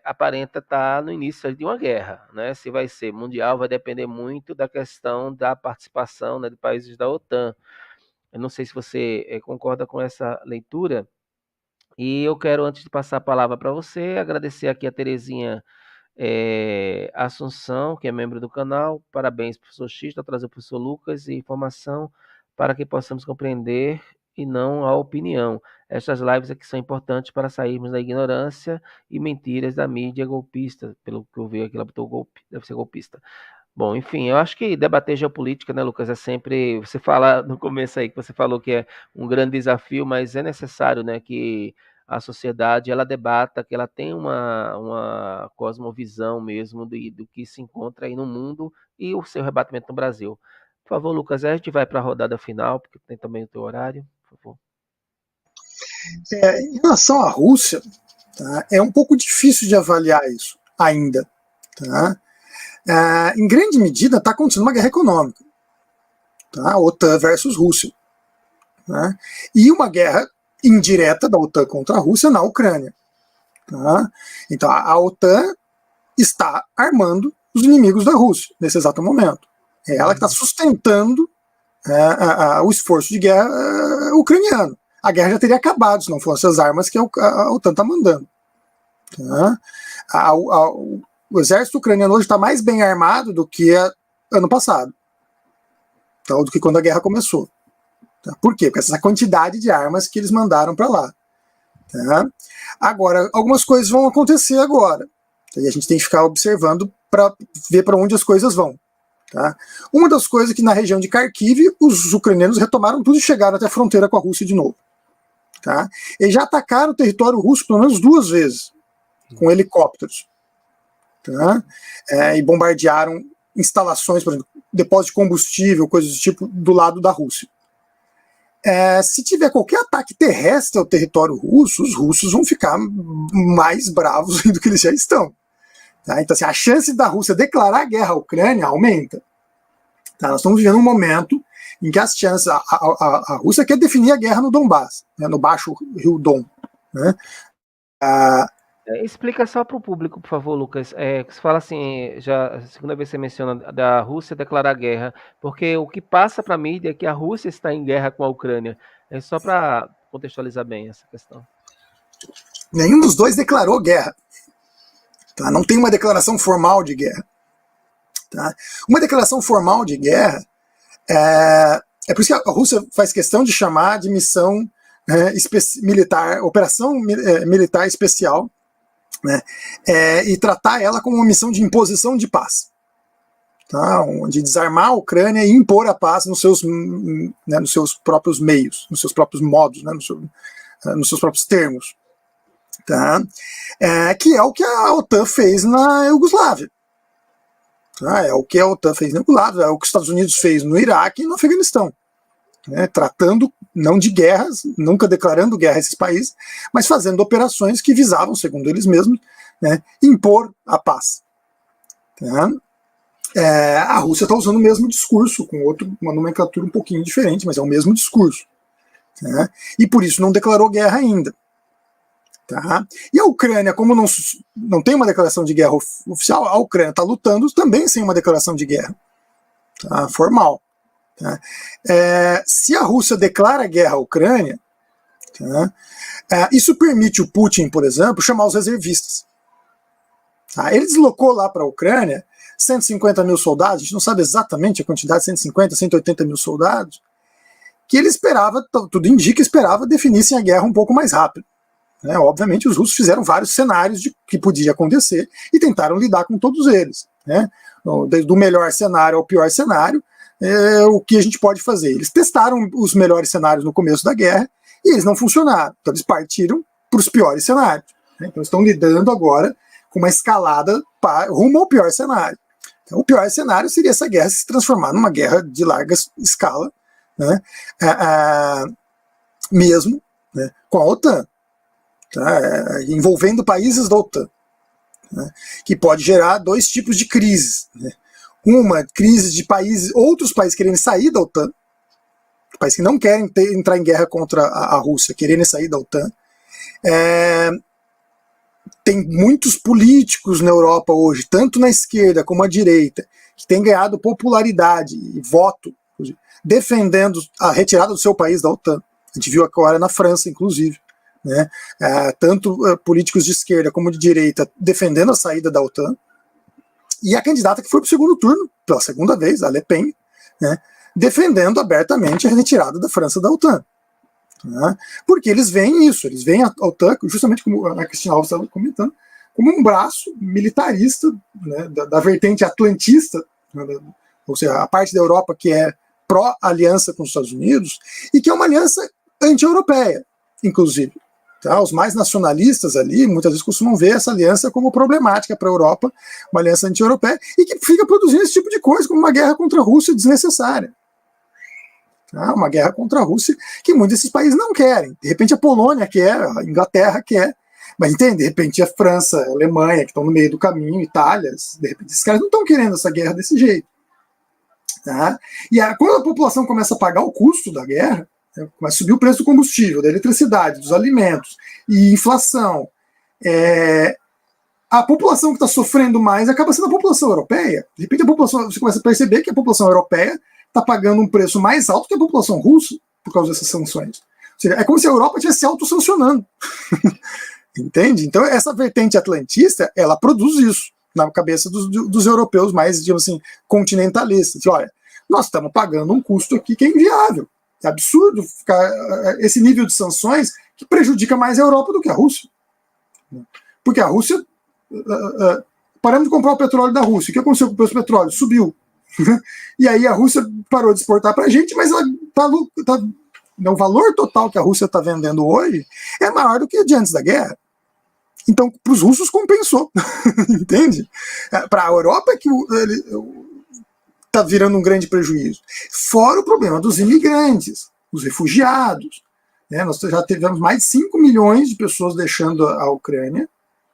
aparenta estar no início de uma guerra, né? Se vai ser mundial, vai depender muito da questão da participação, né, de países da OTAN. Eu não sei se você concorda com essa leitura. E eu quero, antes de passar a palavra para você, agradecer aqui a Terezinha Assunção, que é membro do canal. Parabéns, professor X, por trazer o professor Lucas e informação para que possamos compreender e não a opinião. Estas lives aqui são importantes para sairmos da ignorância e mentiras da mídia golpista. Pelo que eu vi aqui, ela botou golpe, deve ser golpista. Bom, enfim, eu acho que debater geopolítica, né, Lucas, é sempre... Você fala no começo aí que você falou que é um grande desafio, mas é necessário, né, que a sociedade ela debata, que ela tenha uma cosmovisão mesmo do que se encontra aí no mundo e o seu rebatimento no Brasil. Por favor, Lucas, a gente vai para a rodada final, porque tem também o teu horário, por favor. Em relação à Rússia, tá, é um pouco difícil de avaliar isso ainda. Tá? Em grande medida, está acontecendo uma guerra econômica. Tá? OTAN versus Rússia. Tá? E uma guerra indireta da OTAN contra a Rússia na Ucrânia. Tá? Então, a OTAN está armando os inimigos da Rússia nesse exato momento. É ela que está sustentando o esforço de guerra ucraniano. A guerra já teria acabado se não fossem as armas que a OTAN está mandando. Tá? O exército ucraniano hoje está mais bem armado do que ano passado, tá? Do que quando a guerra começou. Tá? Por quê? Porque essa quantidade de armas que eles mandaram para lá. Tá? Agora, algumas coisas vão acontecer agora. Tá? E a gente tem que ficar observando para ver para onde as coisas vão. Tá? Uma das coisas é que na região de Kharkiv, os ucranianos retomaram tudo e chegaram até a fronteira com a Rússia de novo. Tá? Eles já atacaram o território russo pelo menos 2 vezes, com helicópteros. Tá? E bombardearam instalações, por exemplo, depósito de combustível, coisas do tipo, do lado da Rússia. Se tiver qualquer ataque terrestre ao território russo, os russos vão ficar mais bravos do que eles já estão. Tá? Então, assim, a chance da Rússia declarar guerra à Ucrânia aumenta. Tá? Nós estamos vivendo um momento em que as chances. A Rússia quer definir a guerra no Donbass, né, no baixo rio Don. Né? Explica só para o público, por favor, Lucas. Você fala assim, já a segunda vez que você menciona da Rússia declarar guerra, porque o que passa para a mídia é que a Rússia está em guerra com a Ucrânia. É só para contextualizar bem essa questão. Nenhum dos dois declarou guerra. Tá? Não tem uma declaração formal de guerra. Tá? Uma declaração formal de guerra é por isso que a Rússia faz questão de chamar de missão militar, operação militar especial, né, e tratar ela como uma missão de imposição de paz, tá, de desarmar a Ucrânia e impor a paz nos seus próprios meios, nos seus próprios modos, né, nos seus próprios termos, tá, que é o que a OTAN fez na Iugoslávia. Tá, é o que a OTAN fez na Iugoslávia, é o que os Estados Unidos fez no Iraque e no Afeganistão. Né, tratando não de guerras, nunca declarando guerra a esses países, mas fazendo operações que visavam, segundo eles mesmos, né, impor a paz. Tá? A Rússia está usando o mesmo discurso, com uma nomenclatura um pouquinho diferente, mas é o mesmo discurso. Tá? E por isso não declarou guerra ainda. Tá? E a Ucrânia, como não tem uma declaração de guerra oficial, a Ucrânia está lutando também sem uma declaração de guerra, tá? Formal. Tá? Se a Rússia declara guerra à Ucrânia, tá? Isso permite o Putin, por exemplo, chamar os reservistas. Tá? Ele deslocou lá para a Ucrânia 150 mil soldados, a gente não sabe exatamente a quantidade, 150, 180 mil soldados, que ele esperava, tudo indica, esperava definissem a guerra um pouco mais rápido. Né? Obviamente os russos fizeram vários cenários de que podia acontecer e tentaram lidar com todos eles. Né? Do melhor cenário ao pior cenário, o que a gente pode fazer? Eles testaram os melhores cenários no começo da guerra e eles não funcionaram. Então eles partiram para os piores cenários. Né? Então estão lidando agora com uma escalada rumo ao pior cenário. Então, o pior cenário seria essa guerra se transformar numa guerra de larga escala, né? Mesmo, né? Com a OTAN, tá? Envolvendo países da OTAN, né? Que pode gerar dois tipos de crises. Né? Uma crise de outros países querendo sair da OTAN, países que não querem entrar em guerra contra a Rússia, querendo sair da OTAN. Tem muitos políticos na Europa hoje, tanto na esquerda como à direita, que têm ganhado popularidade e voto, defendendo a retirada do seu país da OTAN. A gente viu agora na França, inclusive. Né? Tanto políticos de esquerda como de direita defendendo a saída da OTAN. E a candidata que foi para o segundo turno, pela segunda vez, a Le Pen, né, defendendo abertamente a retirada da França da OTAN. Né, porque eles veem isso, eles veem a OTAN, justamente como a Cristina Alves estava comentando, como um braço militarista, né, da vertente atlantista, né, ou seja, a parte da Europa que é pró-aliança com os Estados Unidos, e que é uma aliança anti-europeia, inclusive. Tá? Os mais nacionalistas ali, muitas vezes costumam ver essa aliança como problemática para a Europa, uma aliança anti-europeia, e que fica produzindo esse tipo de coisa, como uma guerra contra a Rússia desnecessária. Tá? Uma guerra contra a Rússia que muitos desses países não querem. De repente a Polônia quer, a Inglaterra quer, mas entende? De repente a França, a Alemanha, que estão no meio do caminho, Itália, de repente esses caras não estão querendo essa guerra desse jeito. Tá? E quando a população começa a pagar o custo da guerra, começa a subir o preço do combustível, da eletricidade, dos alimentos, e inflação, a população que está sofrendo mais acaba sendo a população europeia. De repente você começa a perceber que a população europeia está pagando um preço mais alto que a população russa por causa dessas sanções. Ou seja, é como se a Europa estivesse se autossancionando. Entende? Então essa vertente atlantista, ela produz isso na cabeça dos europeus mais, digamos assim, continentalistas. Olha, nós estamos pagando um custo aqui que é inviável. É absurdo ficar esse nível de sanções que prejudica mais a Europa do que a Rússia. Porque a Rússia, paramos de comprar o petróleo da Rússia. O que aconteceu com o preço do petróleo? Subiu. E aí a Rússia parou de exportar para a gente, mas ela o valor total que a Rússia está vendendo hoje é maior do que de antes da guerra. Então, para os russos compensou. Entende? Para a Europa é que está virando um grande prejuízo. Fora o problema dos imigrantes, os refugiados. Né? Nós já tivemos mais de 5 milhões de pessoas deixando a Ucrânia.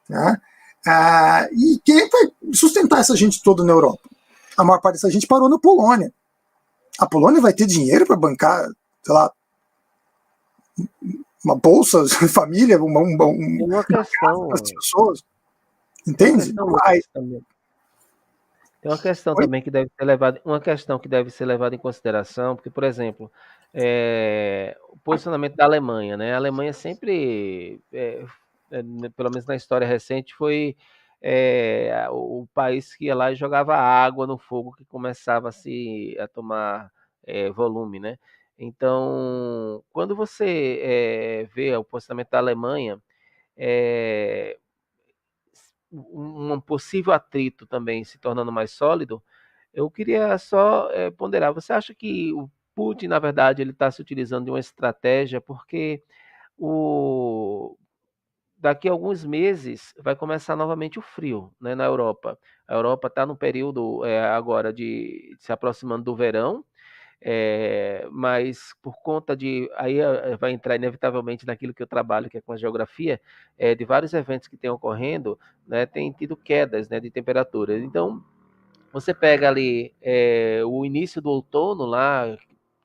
Tá? E quem vai sustentar essa gente toda na Europa? A maior parte dessa gente parou na Polônia. A Polônia vai ter dinheiro para bancar, sei lá, uma bolsa família, uma questão, para as pessoas? Entende? Tem uma questão também que deve ser levada, em consideração, porque, por exemplo, o posicionamento da Alemanha, né? A Alemanha sempre, pelo menos na história recente, foi o país que ia lá e jogava água no fogo que começava a tomar volume, né? Então, quando você vê o posicionamento da Alemanha, um possível atrito também se tornando mais sólido, eu queria só ponderar. Você acha que o Putin, na verdade, ele está se utilizando de uma estratégia porque daqui a alguns meses vai começar novamente o frio, né, na Europa. A Europa está no período agora de se aproximando do verão, mas por conta aí vai entrar inevitavelmente naquilo que eu trabalho, que é com a geografia, de vários eventos que têm ocorrendo, né, tem tido quedas, né, de temperatura. Então, você pega ali o início do outono lá,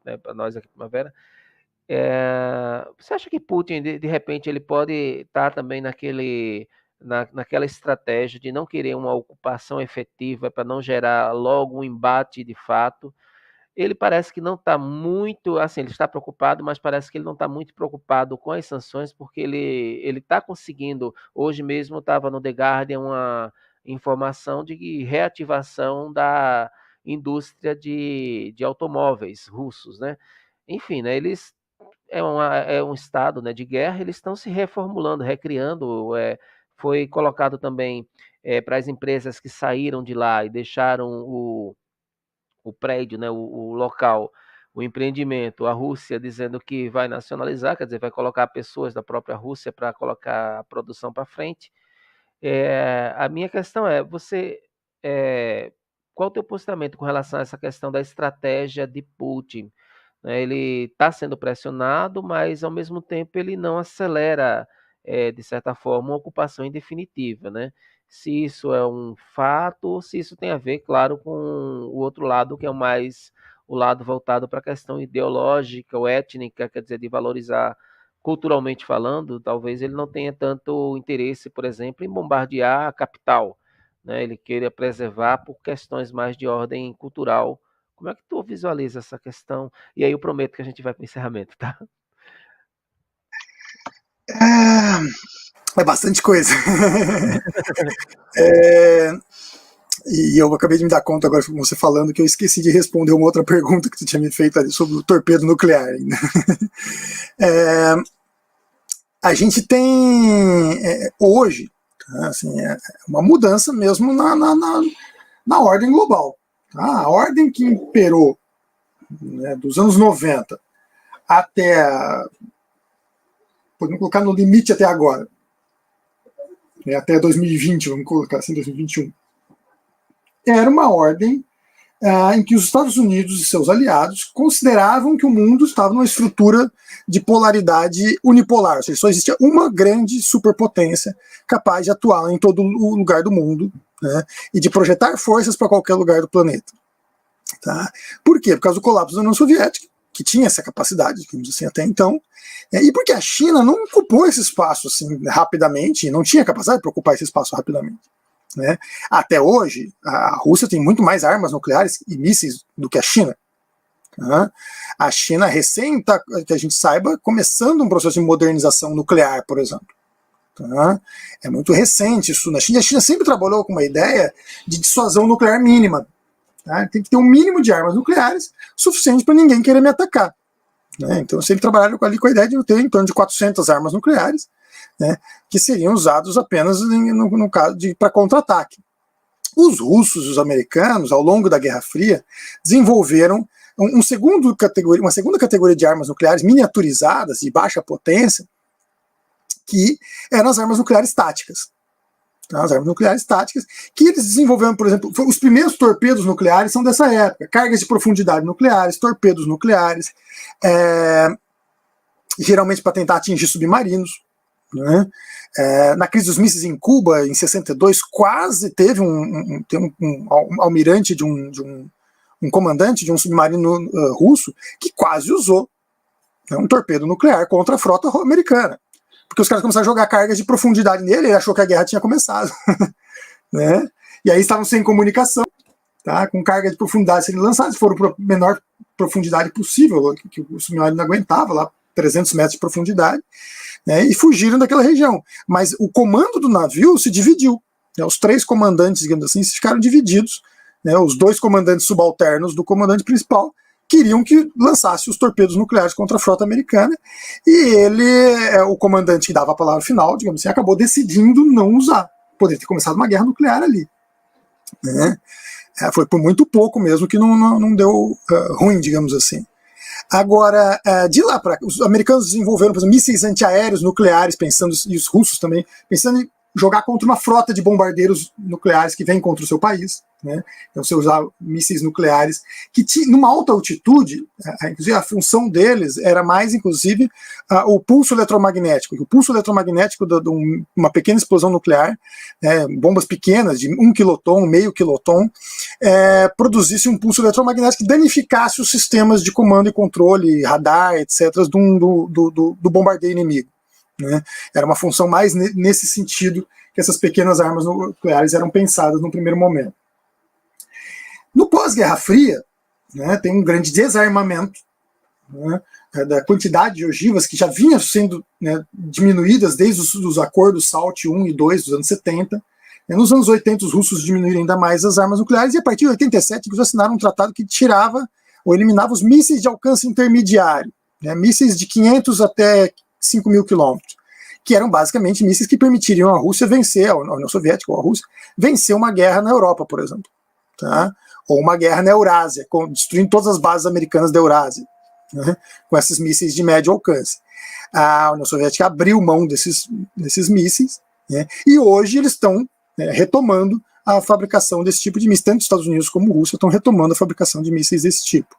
né, para nós aqui primavera, você acha que Putin, de repente, ele pode estar também naquela estratégia de não querer uma ocupação efetiva para não gerar logo um embate de fato? Ele parece que não está muito, assim, ele está preocupado, mas parece que ele não está muito preocupado com as sanções, porque ele está conseguindo, hoje mesmo estava no The Guardian uma informação de reativação da indústria de automóveis russos, né? Enfim, né, eles é um estado, né, de guerra, eles estão se reformulando, recriando, foi colocado também para as empresas que saíram de lá e deixaram o prédio, né, o local, o empreendimento, a Rússia dizendo que vai nacionalizar, quer dizer, vai colocar pessoas da própria Rússia para colocar a produção para frente. A minha questão é, qual o teu posicionamento com relação a essa questão da estratégia de Putin? Né? Ele está sendo pressionado, mas ao mesmo tempo ele não acelera, de certa forma, uma ocupação indefinitiva, né? Se isso é um fato, ou se isso tem a ver, claro, com o outro lado, que é o lado voltado para a questão ideológica ou étnica, quer dizer, de valorizar culturalmente falando, talvez ele não tenha tanto interesse, por exemplo, em bombardear a capital, né? Ele queira preservar por questões mais de ordem cultural. Como é que tu visualiza essa questão? E aí eu prometo que a gente vai para o encerramento, tá? É bastante coisa. E eu acabei de me dar conta agora, com você falando, que eu esqueci de responder uma outra pergunta que tu tinha me feito ali sobre o torpedo nuclear. A gente tem hoje assim, uma mudança mesmo na ordem global. Tá? A ordem que imperou, né, dos anos 90 até, podemos colocar no limite até agora, né, até 2020, vamos colocar assim, 2021, era uma ordem em que os Estados Unidos e seus aliados consideravam que o mundo estava numa estrutura de polaridade unipolar, ou seja, só existia uma grande superpotência capaz de atuar em todo o lugar do mundo, né, e de projetar forças para qualquer lugar do planeta. Tá? Por quê? Por causa do colapso da União Soviética, que tinha essa capacidade, digamos assim, até então, e porque a China não ocupou esse espaço assim, rapidamente, não tinha capacidade para ocupar esse espaço rapidamente. Né? Até hoje, a Rússia tem muito mais armas nucleares e mísseis do que a China. Tá? A China recém está, que a gente saiba, começando um processo de modernização nuclear, por exemplo. Tá? É muito recente isso na China. A China sempre trabalhou com uma ideia de dissuasão nuclear mínima. Tá? Tem que ter um mínimo de armas nucleares suficiente para ninguém querer me atacar. Né? Então, sempre trabalharam ali com a ideia de ter em torno de 400 armas nucleares, né, que seriam usados apenas no caso para contra-ataque. Os russos e os americanos, ao longo da Guerra Fria, desenvolveram uma segunda categoria de armas nucleares miniaturizadas, de baixa potência, que eram as armas nucleares táticas. As armas nucleares táticas, que eles desenvolveram, por exemplo, os primeiros torpedos nucleares são dessa época, cargas de profundidade nucleares, torpedos nucleares, geralmente para tentar atingir submarinos. né? Na crise dos mísseis em Cuba, em 62, quase teve um almirante um comandante de um submarino russo que quase usou, né, um torpedo nuclear contra a frota americana. Porque os caras começaram a jogar cargas de profundidade nele, ele achou que a guerra tinha começado. Né? E aí estavam sem comunicação, tá, com carga de profundidade sendo lançadas, foram para a menor profundidade possível, que o submarino não aguentava, lá 300 metros de profundidade, né, e fugiram daquela região. Mas o comando do navio se dividiu. Né, os 3 comandantes, digamos assim, ficaram divididos. Né, os 2 comandantes subalternos do comandante principal queriam que lançasse os torpedos nucleares contra a frota americana, e ele, o comandante que dava a palavra final, digamos assim, acabou decidindo não usar. Poderia ter começado uma guerra nuclear ali. Né? Foi por muito pouco mesmo que não deu ruim, digamos assim. Agora, de lá para os americanos desenvolveram, por exemplo, mísseis antiaéreos nucleares, pensando, e os russos também, pensando em jogar contra uma frota de bombardeiros nucleares que vem contra o seu país. Né? Então, você usar mísseis nucleares que, numa alta altitude, inclusive a função deles era mais, inclusive, o pulso eletromagnético. O pulso eletromagnético de uma pequena explosão nuclear, bombas pequenas, de 1 quiloton, meio quiloton, produzisse um pulso eletromagnético que danificasse os sistemas de comando e controle, radar, etc., do bombardeio inimigo. Né? Era uma função mais nesse sentido que essas pequenas armas nucleares eram pensadas no primeiro momento. No pós-Guerra Fria, né, tem um grande desarmamento, né, da quantidade de ogivas que já vinha sendo, né, diminuídas desde os acordos SALT I e II dos anos 70. Nos anos 80, os russos diminuíram ainda mais as armas nucleares, e a partir de 87, eles assinaram um tratado que tirava ou eliminava os mísseis de alcance intermediário, né, mísseis de 500 até 5.000 quilômetros, que eram basicamente mísseis que permitiriam a Rússia vencer, a União Soviética ou a Rússia, vencer uma guerra na Europa, por exemplo. Tá? Ou uma guerra na Eurásia, destruindo todas as bases americanas da Eurásia, né, com esses mísseis de médio alcance. A União Soviética abriu mão desses mísseis, né, e hoje eles estão, né, retomando a fabricação desse tipo de mísseis. Tanto os Estados Unidos como a Rússia estão retomando a fabricação de mísseis desse tipo.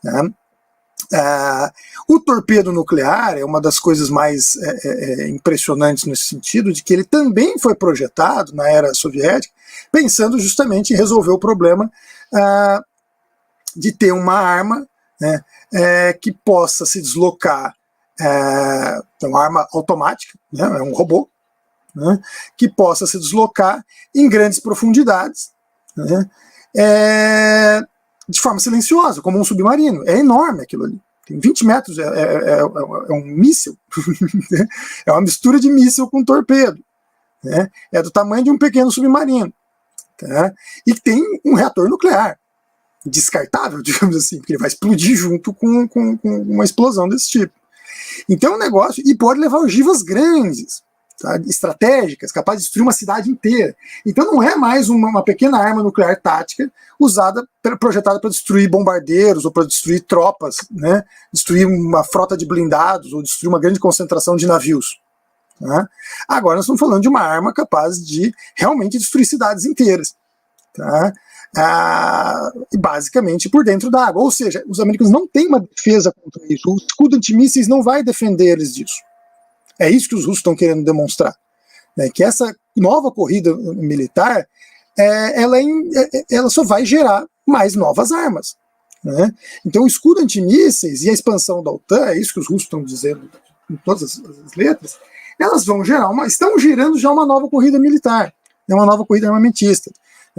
Né. O torpedo nuclear é uma das coisas mais impressionantes nesse sentido, de que ele também foi projetado na era soviética, pensando justamente em resolver o problema de ter uma arma, né, que possa se deslocar, uma arma automática, né, é um robô, né, que possa se deslocar em grandes profundidades, né, de forma silenciosa, como um submarino. É enorme aquilo ali. Tem 20 metros, é um míssil. É uma mistura de míssil com torpedo. Né? É do tamanho de um pequeno submarino. Tá? E tem um reator nuclear. Descartável, digamos assim, porque ele vai explodir junto com uma explosão desse tipo. Então é um negócio, e pode levar ogivas grandes, tá? Estratégicas, capazes de destruir uma cidade inteira. Então não é mais uma pequena arma nuclear tática projetada para destruir bombardeiros ou para destruir tropas, né? Destruir uma frota de blindados ou destruir uma grande concentração de navios. Tá? Agora nós estamos falando de uma arma capaz de realmente destruir cidades inteiras. Tá? Basicamente por dentro da água. Ou seja, os americanos não têm uma defesa contra isso. O escudo antimísseis não vai defender eles disso. É isso que os russos estão querendo demonstrar. Né? Que essa nova corrida militar, ela só vai gerar mais novas armas. Né? Então o escudo antimísseis e a expansão da OTAN, é isso que os russos estão dizendo em todas as letras, elas estão gerando já uma nova corrida militar, uma nova corrida armamentista.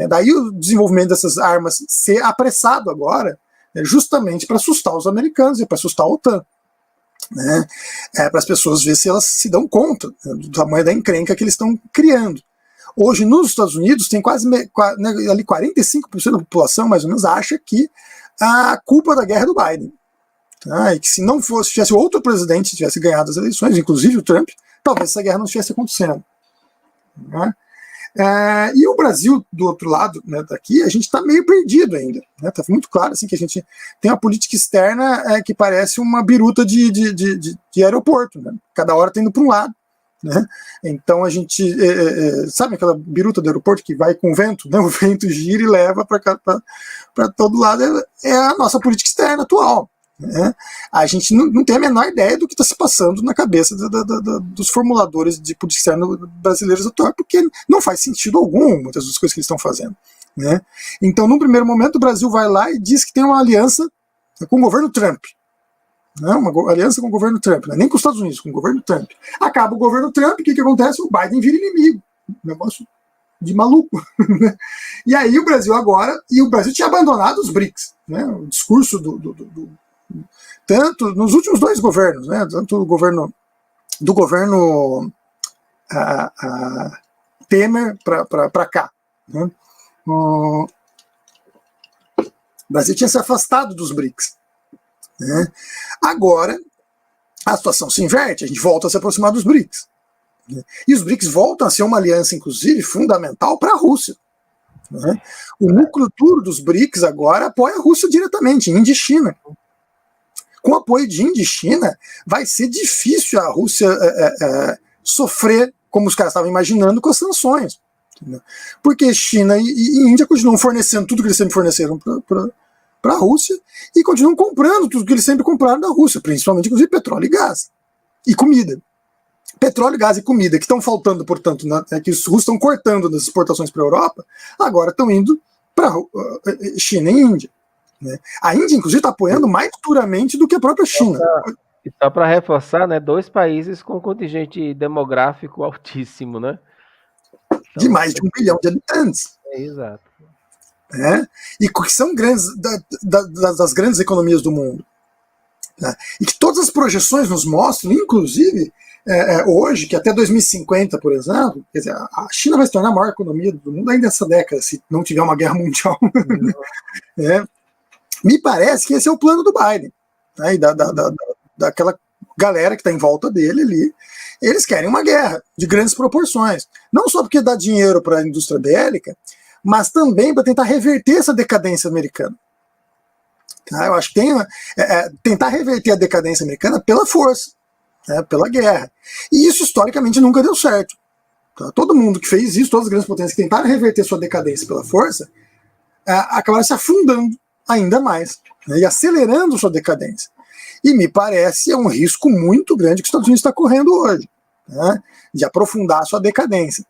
Daí o desenvolvimento dessas armas ser apressado agora, justamente para assustar os americanos e para assustar a OTAN. Né? Para as pessoas verem se elas se dão conta, né, do tamanho da encrenca que eles estão criando. Hoje, nos Estados Unidos, tem quase ali 45% da população, mais ou menos, acha que a culpa da guerra é do Biden. Tá? E que se não fosse, tivesse outro presidente que tivesse ganhado as eleições, inclusive o Trump, talvez essa guerra não estivesse acontecendo. Né? E o Brasil, do outro lado, né, daqui, a gente está meio perdido ainda. Está muito claro assim, que a gente tem uma política externa que parece uma biruta de aeroporto. Né? Cada hora está indo para um lado. Né? Então a gente, sabe aquela biruta do aeroporto que vai com o vento? Né? O vento gira e leva para todo lado. É a nossa política externa atual. Né? A gente não tem a menor ideia do que está se passando na cabeça dos formuladores de política externa brasileiros atuais, porque não faz sentido algum muitas das coisas que eles estão fazendo. Né? Então, num primeiro momento, o Brasil vai lá e diz que tem uma aliança com o governo Trump. Né? Uma aliança com o governo Trump, né? Nem com os Estados Unidos, com o governo Trump. Acaba o governo Trump, o que acontece? O Biden vira inimigo. Negócio de maluco. E aí o Brasil agora, e o Brasil tinha abandonado os BRICS. Né? O discurso tanto nos últimos dois governos, né? Tanto do governo Temer para cá. Né? O Brasil tinha se afastado dos BRICS. Né? Agora, a situação se inverte, a gente volta a se aproximar dos BRICS. Né? E os BRICS voltam a ser uma aliança, inclusive, fundamental para a Rússia. Né? O núcleo duro dos BRICS agora apoia a Rússia diretamente, Índia e China. Com o apoio de Índia e China, vai ser difícil a Rússia sofrer, como os caras estavam imaginando, com as sanções. Entendeu? Porque China e Índia continuam fornecendo tudo que eles sempre forneceram para a Rússia e continuam comprando tudo que eles sempre compraram da Rússia, principalmente, inclusive, petróleo e gás. E comida. Petróleo, gás e comida que estão faltando, portanto, que os russos estão cortando das exportações para a Europa, agora estão indo para China e Índia. Né? A Índia, inclusive, está apoiando mais duramente do que a própria China. Só para reforçar, né, 2 países com contingente demográfico altíssimo, né? Então, de mais de 1 bilhão de habitantes. Exato. Né? E que são grandes, das grandes economias do mundo. Né? E que todas as projeções nos mostram, inclusive hoje, que até 2050, por exemplo, quer dizer, a China vai se tornar a maior economia do mundo ainda nessa década, se não tiver uma guerra mundial. Me parece que esse é o plano do Biden. Né? E daquela galera que está em volta dele ali. Eles querem uma guerra de grandes proporções. Não só porque dá dinheiro para a indústria bélica, mas também para tentar reverter essa decadência americana. Tá? Eu acho que tentar reverter a decadência americana pela força, né? Pela guerra. E isso, historicamente, nunca deu certo. Tá? Todo mundo que fez isso, todas as grandes potências que tentaram reverter sua decadência pela força, acabaram se afundando ainda mais, né? E acelerando sua decadência. E me parece um risco muito grande que os Estados Unidos está correndo hoje, né? De aprofundar a sua decadência,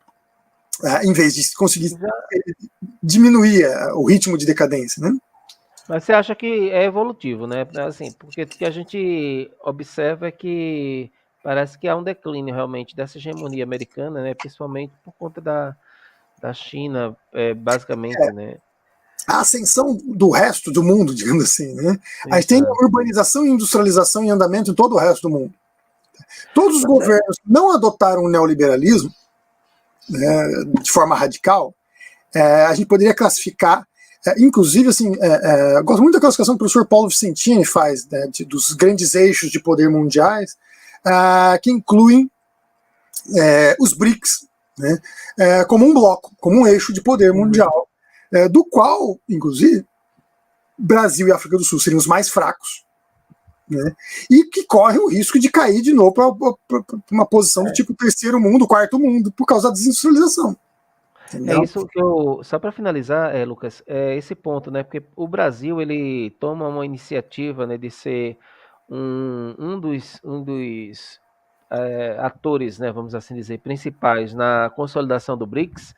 em vez de conseguir diminuir o ritmo de decadência. Né? Mas você acha que é evolutivo, né? Assim, porque o que a gente observa é que parece que há um declínio realmente dessa hegemonia americana, né? Principalmente por conta da China, basicamente, né? A ascensão do resto do mundo, digamos assim, né? A gente tem urbanização e industrialização em andamento em todo o resto do mundo. Todos os governos não adotaram o neoliberalismo, né, de forma radical. A gente poderia classificar, inclusive, assim, eu gosto muito da classificação que o professor Paulo Vicentini faz, né, dos grandes eixos de poder mundiais, que incluem os BRICS, né, como um bloco, como um eixo de poder mundial, do qual, inclusive, Brasil e África do Sul seriam os mais fracos, né, e que corre o risco de cair de novo para uma posição do tipo terceiro mundo, quarto mundo, por causa da desindustrialização. É isso que só para finalizar, Lucas, esse ponto, né? Porque o Brasil ele toma uma iniciativa, né, de ser um dos atores, né, vamos assim dizer, principais na consolidação do BRICS.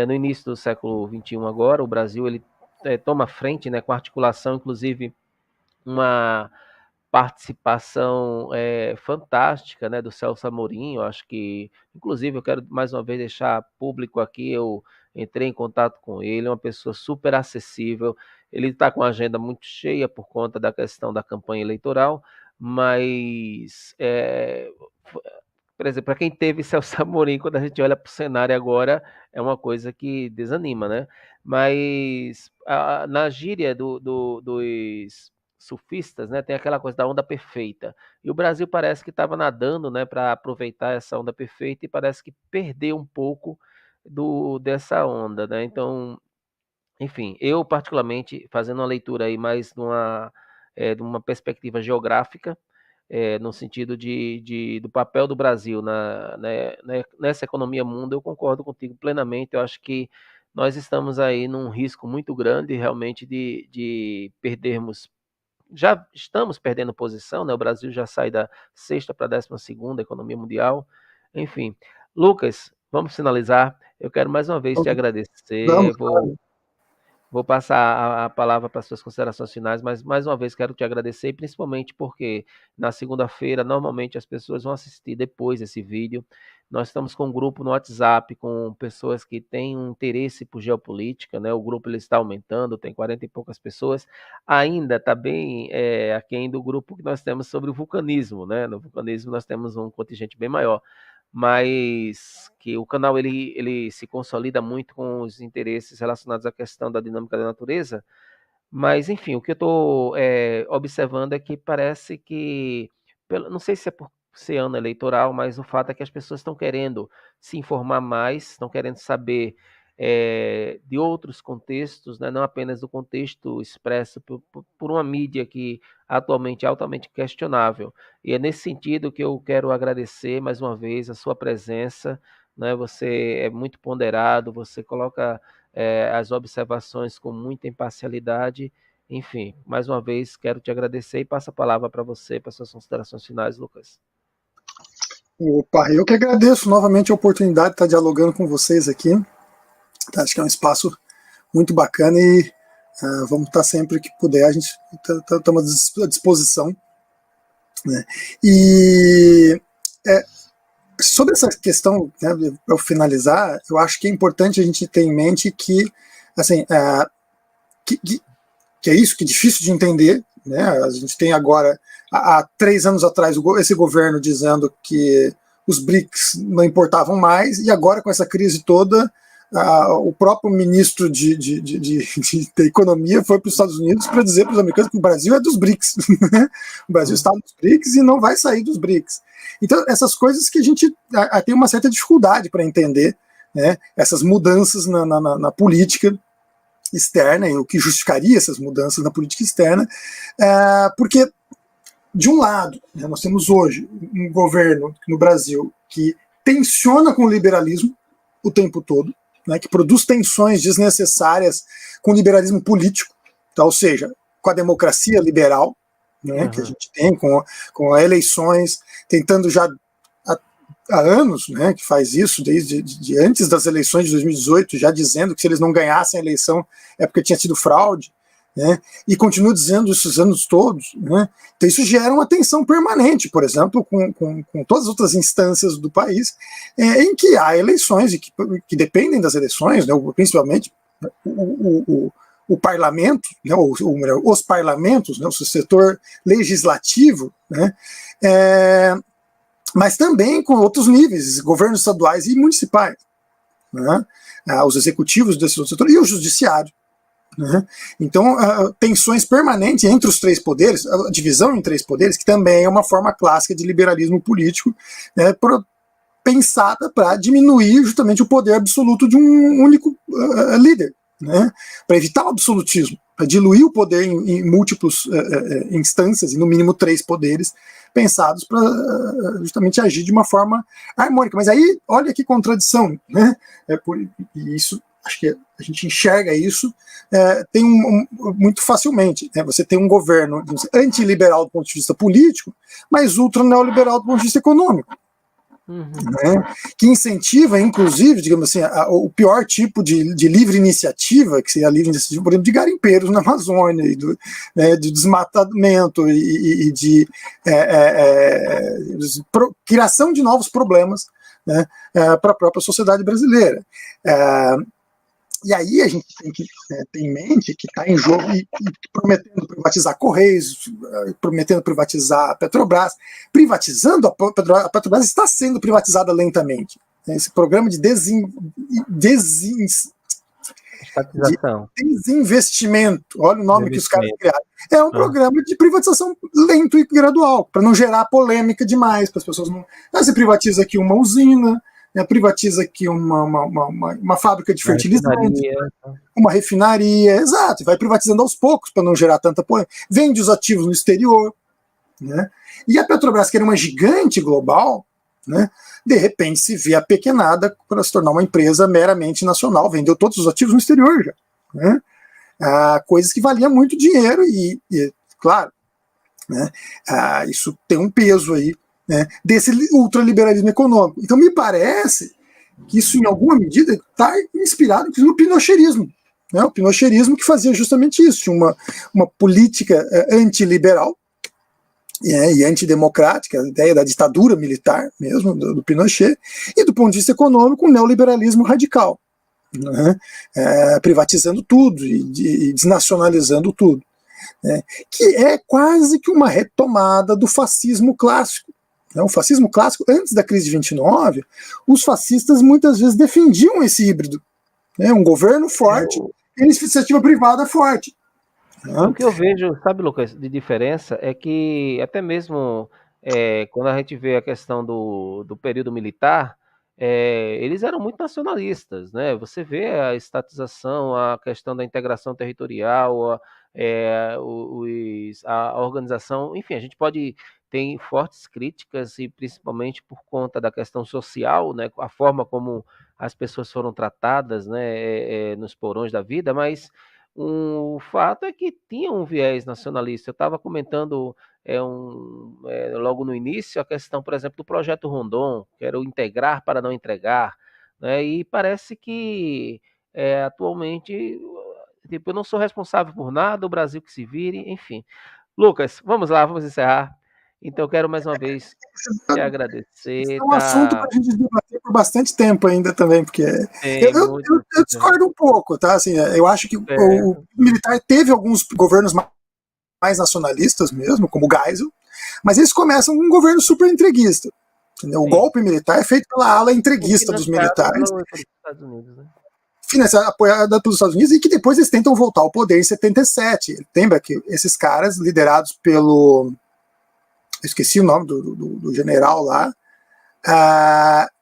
No início do século XXI agora, o Brasil ele toma frente, né, com articulação, inclusive uma participação fantástica, né, do Celso Amorim. Eu acho que, inclusive, eu quero mais uma vez deixar público aqui, eu entrei em contato com ele, é uma pessoa super acessível. Ele está com a agenda muito cheia por conta da questão da campanha eleitoral, mas por exemplo, para quem teve Celso Amorim, quando a gente olha para o cenário agora, é uma coisa que desanima, né? Mas na gíria dos surfistas, né, tem aquela coisa da onda perfeita. E o Brasil parece que estava nadando, né, para aproveitar essa onda perfeita e parece que perdeu um pouco dessa onda, né? Então, enfim, eu particularmente fazendo uma leitura aí mais de uma perspectiva geográfica, no sentido do papel do Brasil nessa economia mundo, eu concordo contigo plenamente. Eu acho que nós estamos aí num risco muito grande realmente de perdermos já estamos perdendo posição, né? O Brasil já sai da 6ª para a 12ª economia mundial. Enfim, Lucas, vamos finalizar. Eu quero mais uma vez te agradecer. Vamos, claro. Vou passar a palavra para as suas considerações finais, mas mais uma vez quero te agradecer, principalmente porque na segunda-feira, normalmente as pessoas vão assistir depois esse vídeo. Nós estamos com um grupo no WhatsApp com pessoas que têm um interesse por geopolítica, né? O grupo ele está aumentando, tem 40 e poucas pessoas. Ainda está bem aquém do grupo que nós temos sobre o vulcanismo, né? No vulcanismo nós temos um contingente bem maior, mas que o canal ele se consolida muito com os interesses relacionados à questão da dinâmica da natureza. Mas, enfim, o que eu estou observando é que parece que, não sei se é por ser ano eleitoral, mas o fato é que as pessoas estão querendo se informar mais, estão querendo saber de outros contextos, né, não apenas do contexto expresso por uma mídia que atualmente é altamente questionável. E é nesse sentido que eu quero agradecer mais uma vez a sua presença, né, você é muito ponderado, você coloca as observações com muita imparcialidade. Enfim, mais uma vez quero te agradecer e passo a palavra para você, para suas considerações finais, Lucas. Opa, eu que agradeço novamente a oportunidade de estar dialogando com vocês aqui. Acho que é um espaço muito bacana e vamos estar sempre que puder, a gente estamos à disposição. Né? E sobre essa questão, né, para eu finalizar, eu acho que é importante a gente ter em mente que, assim, que é isso, que é difícil de entender, né? A gente tem agora, há 3 anos atrás, esse governo dizendo que os BRICS não importavam mais, e agora com essa crise toda, o próprio ministro da Economia foi para os Estados Unidos para dizer para os americanos que o Brasil é dos BRICS. O Brasil está nos BRICS e não vai sair dos BRICS. Então, essas coisas que a gente tem uma certa dificuldade para entender, né? Essas mudanças na política externa, e o que justificaria essas mudanças na política externa, porque, de um lado, né, nós temos hoje um governo no Brasil que tensiona com o liberalismo o tempo todo, né, que produz tensões desnecessárias com o liberalismo político, tá, ou seja, com a democracia liberal, né, que a gente tem, com eleições, tentando já há anos, né, que faz isso, desde antes das eleições de 2018, já dizendo que se eles não ganhassem a eleição é porque tinha sido fraude, né, e continua dizendo isso os anos todos. Né, então isso gera uma tensão permanente, por exemplo, com todas as outras instâncias do país, em que há eleições e que dependem das eleições, né, principalmente o parlamento, né, os parlamentos, né, o setor legislativo, né, mas também com outros níveis, governos estaduais e municipais, né, os executivos desses outros setores e o judiciário. Né. Então, tensões permanentes entre os 3 poderes, a divisão em 3 poderes, que também é uma forma clássica de liberalismo político, né, pensada para diminuir justamente o poder absoluto de um único líder, né, para evitar o absolutismo, para diluir o poder em múltiplas instâncias, e no mínimo 3 poderes, pensados para justamente agir de uma forma harmônica. Mas aí, olha que contradição, né? E isso, acho que a gente enxerga isso muito facilmente. Né? Você tem um governo antiliberal do ponto de vista político, mas ultra neoliberal do ponto de vista econômico. Né, que incentiva, inclusive, digamos assim, o pior tipo de livre iniciativa, que seria a livre iniciativa, por exemplo, de garimpeiros na Amazônia, e de desmatamento e de criação de novos problemas, né, para a própria sociedade brasileira. E aí a gente tem que ter em mente que está em jogo e prometendo privatizar Correios, prometendo privatizar a Petrobras, privatizando a Petrobras está sendo privatizada lentamente. Esse programa de desinvestimento, olha o nome que os caras criaram, é um programa de privatização lento e gradual, para não gerar polêmica demais, para as pessoas não... Você privatiza aqui uma usina, privatiza aqui uma fábrica de fertilizantes, uma refinaria, exato, vai privatizando aos poucos para não gerar tanta polêmica, vende os ativos no exterior, né? E a Petrobras, que era uma gigante global, né, de repente se vê apequenada para se tornar uma empresa meramente nacional, vendeu todos os ativos no exterior já, né? Coisas que valiam muito dinheiro e, claro, né? Isso tem um peso aí, né, desse ultraliberalismo econômico. Então me parece que isso, em alguma medida, está inspirado no pinocherismo. Né? O pinocherismo que fazia justamente isso, tinha uma política antiliberal e antidemocrática, a ideia da ditadura militar mesmo, do Pinochet, e do ponto de vista econômico, um neoliberalismo radical, né? Privatizando tudo e desnacionalizando tudo. Né? Que é quase que uma retomada do fascismo clássico. O fascismo clássico, antes da crise de 29, os fascistas muitas vezes defendiam esse híbrido. Né? Um governo forte e iniciativa privada forte. O que eu vejo, sabe, Lucas, de diferença é que até mesmo quando a gente vê a questão do período militar, eles eram muito nacionalistas, né? Você vê a estatização, a questão da integração territorial, a organização, enfim, a gente pode ter fortes críticas e principalmente por conta da questão social, né? A forma como as pessoas foram tratadas, né? Nos porões da vida, mas o fato é que tinha um viés nacionalista. Eu estava comentando logo no início a questão, por exemplo, do projeto Rondon, que era o integrar para não entregar, né? E parece que atualmente, tipo, eu não sou responsável por nada, o Brasil que se vire, enfim. Lucas, vamos lá, vamos encerrar. Então, eu quero mais uma vez te Esse agradecer, é um assunto tá? para a gente debater por bastante tempo ainda também, porque Tem muito. eu discordo um pouco, tá? Assim, eu acho que o É, militar teve alguns governos mais nacionalistas mesmo, como o Geisel, mas eles começam com um governo super entreguista. Entendeu? O sim. golpe militar é feito pela ala entreguista dos Financiado militares, pelos Estados Unidos, né? financiada, apoiada pelos Estados Unidos, e que depois eles tentam voltar ao poder em 77. Lembra que esses caras, liderados pelo. Eu esqueci o nome do general lá,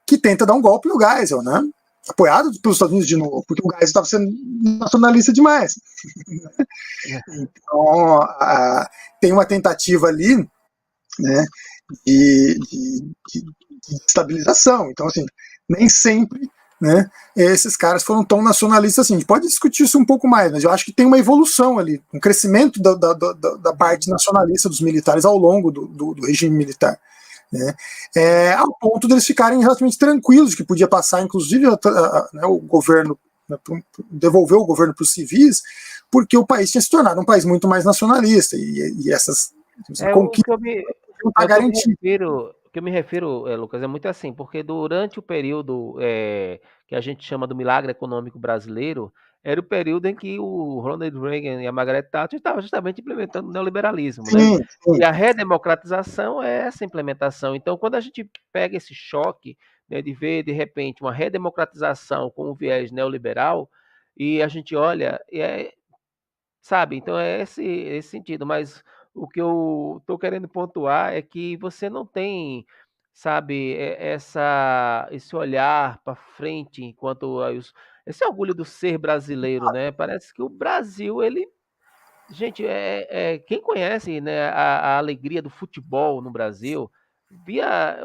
que tenta dar um golpe no Geisel, né? Apoiado pelos Estados Unidos de novo, porque o Geisel estava sendo nacionalista demais. Então, tem uma tentativa ali, né, de estabilização. Então, assim, nem sempre, né, esses caras foram tão nacionalistas assim. A gente pode discutir isso um pouco mais, mas eu acho que tem uma evolução ali, um crescimento da parte nacionalista dos militares ao longo do regime militar. Né, ao ponto deles ficarem relativamente tranquilos, que podia passar, inclusive, né, o governo, né, devolver o governo para os civis, porque o país tinha se tornado um país muito mais nacionalista, e essas conquistas não estão garantidas. O que eu me refiro, Lucas, é muito assim, porque durante o período que a gente chama do milagre econômico brasileiro, era o período em que o Ronald Reagan e a Margaret Thatcher estavam justamente implementando o neoliberalismo, né? Sim, sim. E a redemocratização é essa implementação. Então, quando a gente pega esse choque, né, de ver, de repente, uma redemocratização com um viés neoliberal, e a gente olha, sabe, então é esse sentido, mas o que eu estou querendo pontuar é que você não tem, sabe, esse olhar para frente enquanto esse orgulho do ser brasileiro, né? Parece que o Brasil, ele, gente, quem conhece, né, a alegria do futebol no Brasil,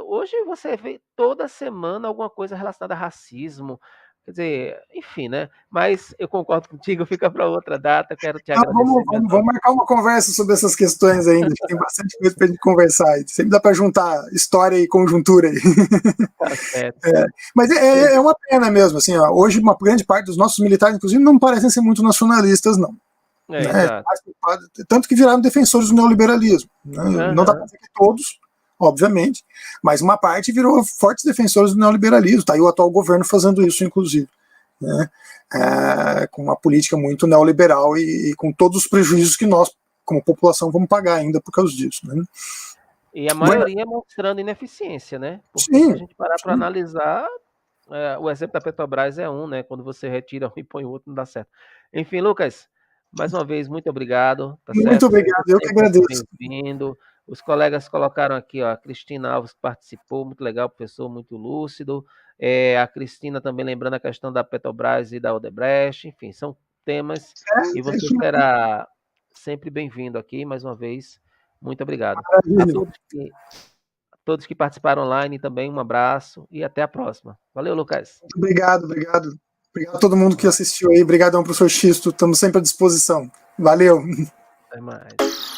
hoje você vê toda semana alguma coisa relacionada a racismo, quer dizer, enfim, né? Mas eu concordo contigo, fica para outra data. Eu quero te Então, agradecer mais uma vamos marcar uma conversa sobre essas questões ainda. Tem bastante coisa para a gente conversar. Sempre dá para juntar história e conjuntura aí. Tá certo. Mas é uma pena mesmo. Assim, ó, hoje, uma grande parte dos nossos militares, inclusive, não parecem ser muito nacionalistas, não. Né? Exato. Tanto que viraram defensores do neoliberalismo. Né? Não dá para dizer que todos, obviamente, mas uma parte virou fortes defensores do neoliberalismo. Está aí o atual governo fazendo isso, inclusive. Né? Com uma política muito neoliberal e com todos os prejuízos que nós, como população, vamos pagar ainda por causa disso. Né? E a maioria mostrando ineficiência, né? Porque se a Sim, gente parar para analisar, o exemplo da Petrobras é um, né? Quando você retira um e põe o outro, não dá certo. Enfim, Lucas, mais uma vez, muito obrigado, tá muito certo? Seja obrigado, eu que sempre agradeço. bem-vindo. Os colegas colocaram aqui, ó, a Cristina Alves que participou, muito legal, professor, muito lúcido. A Cristina também lembrando a questão da Petrobras e da Odebrecht, enfim, são temas e você Isso será sempre bem-vindo aqui, mais uma vez. Muito obrigado. A maravilha. todos que participaram online também, um abraço e até a próxima. Valeu, Lucas. Muito obrigado, obrigado. Obrigado a todo mundo que assistiu aí. Obrigadão, professor Xisto. Estamos sempre à disposição. Valeu. Até mais.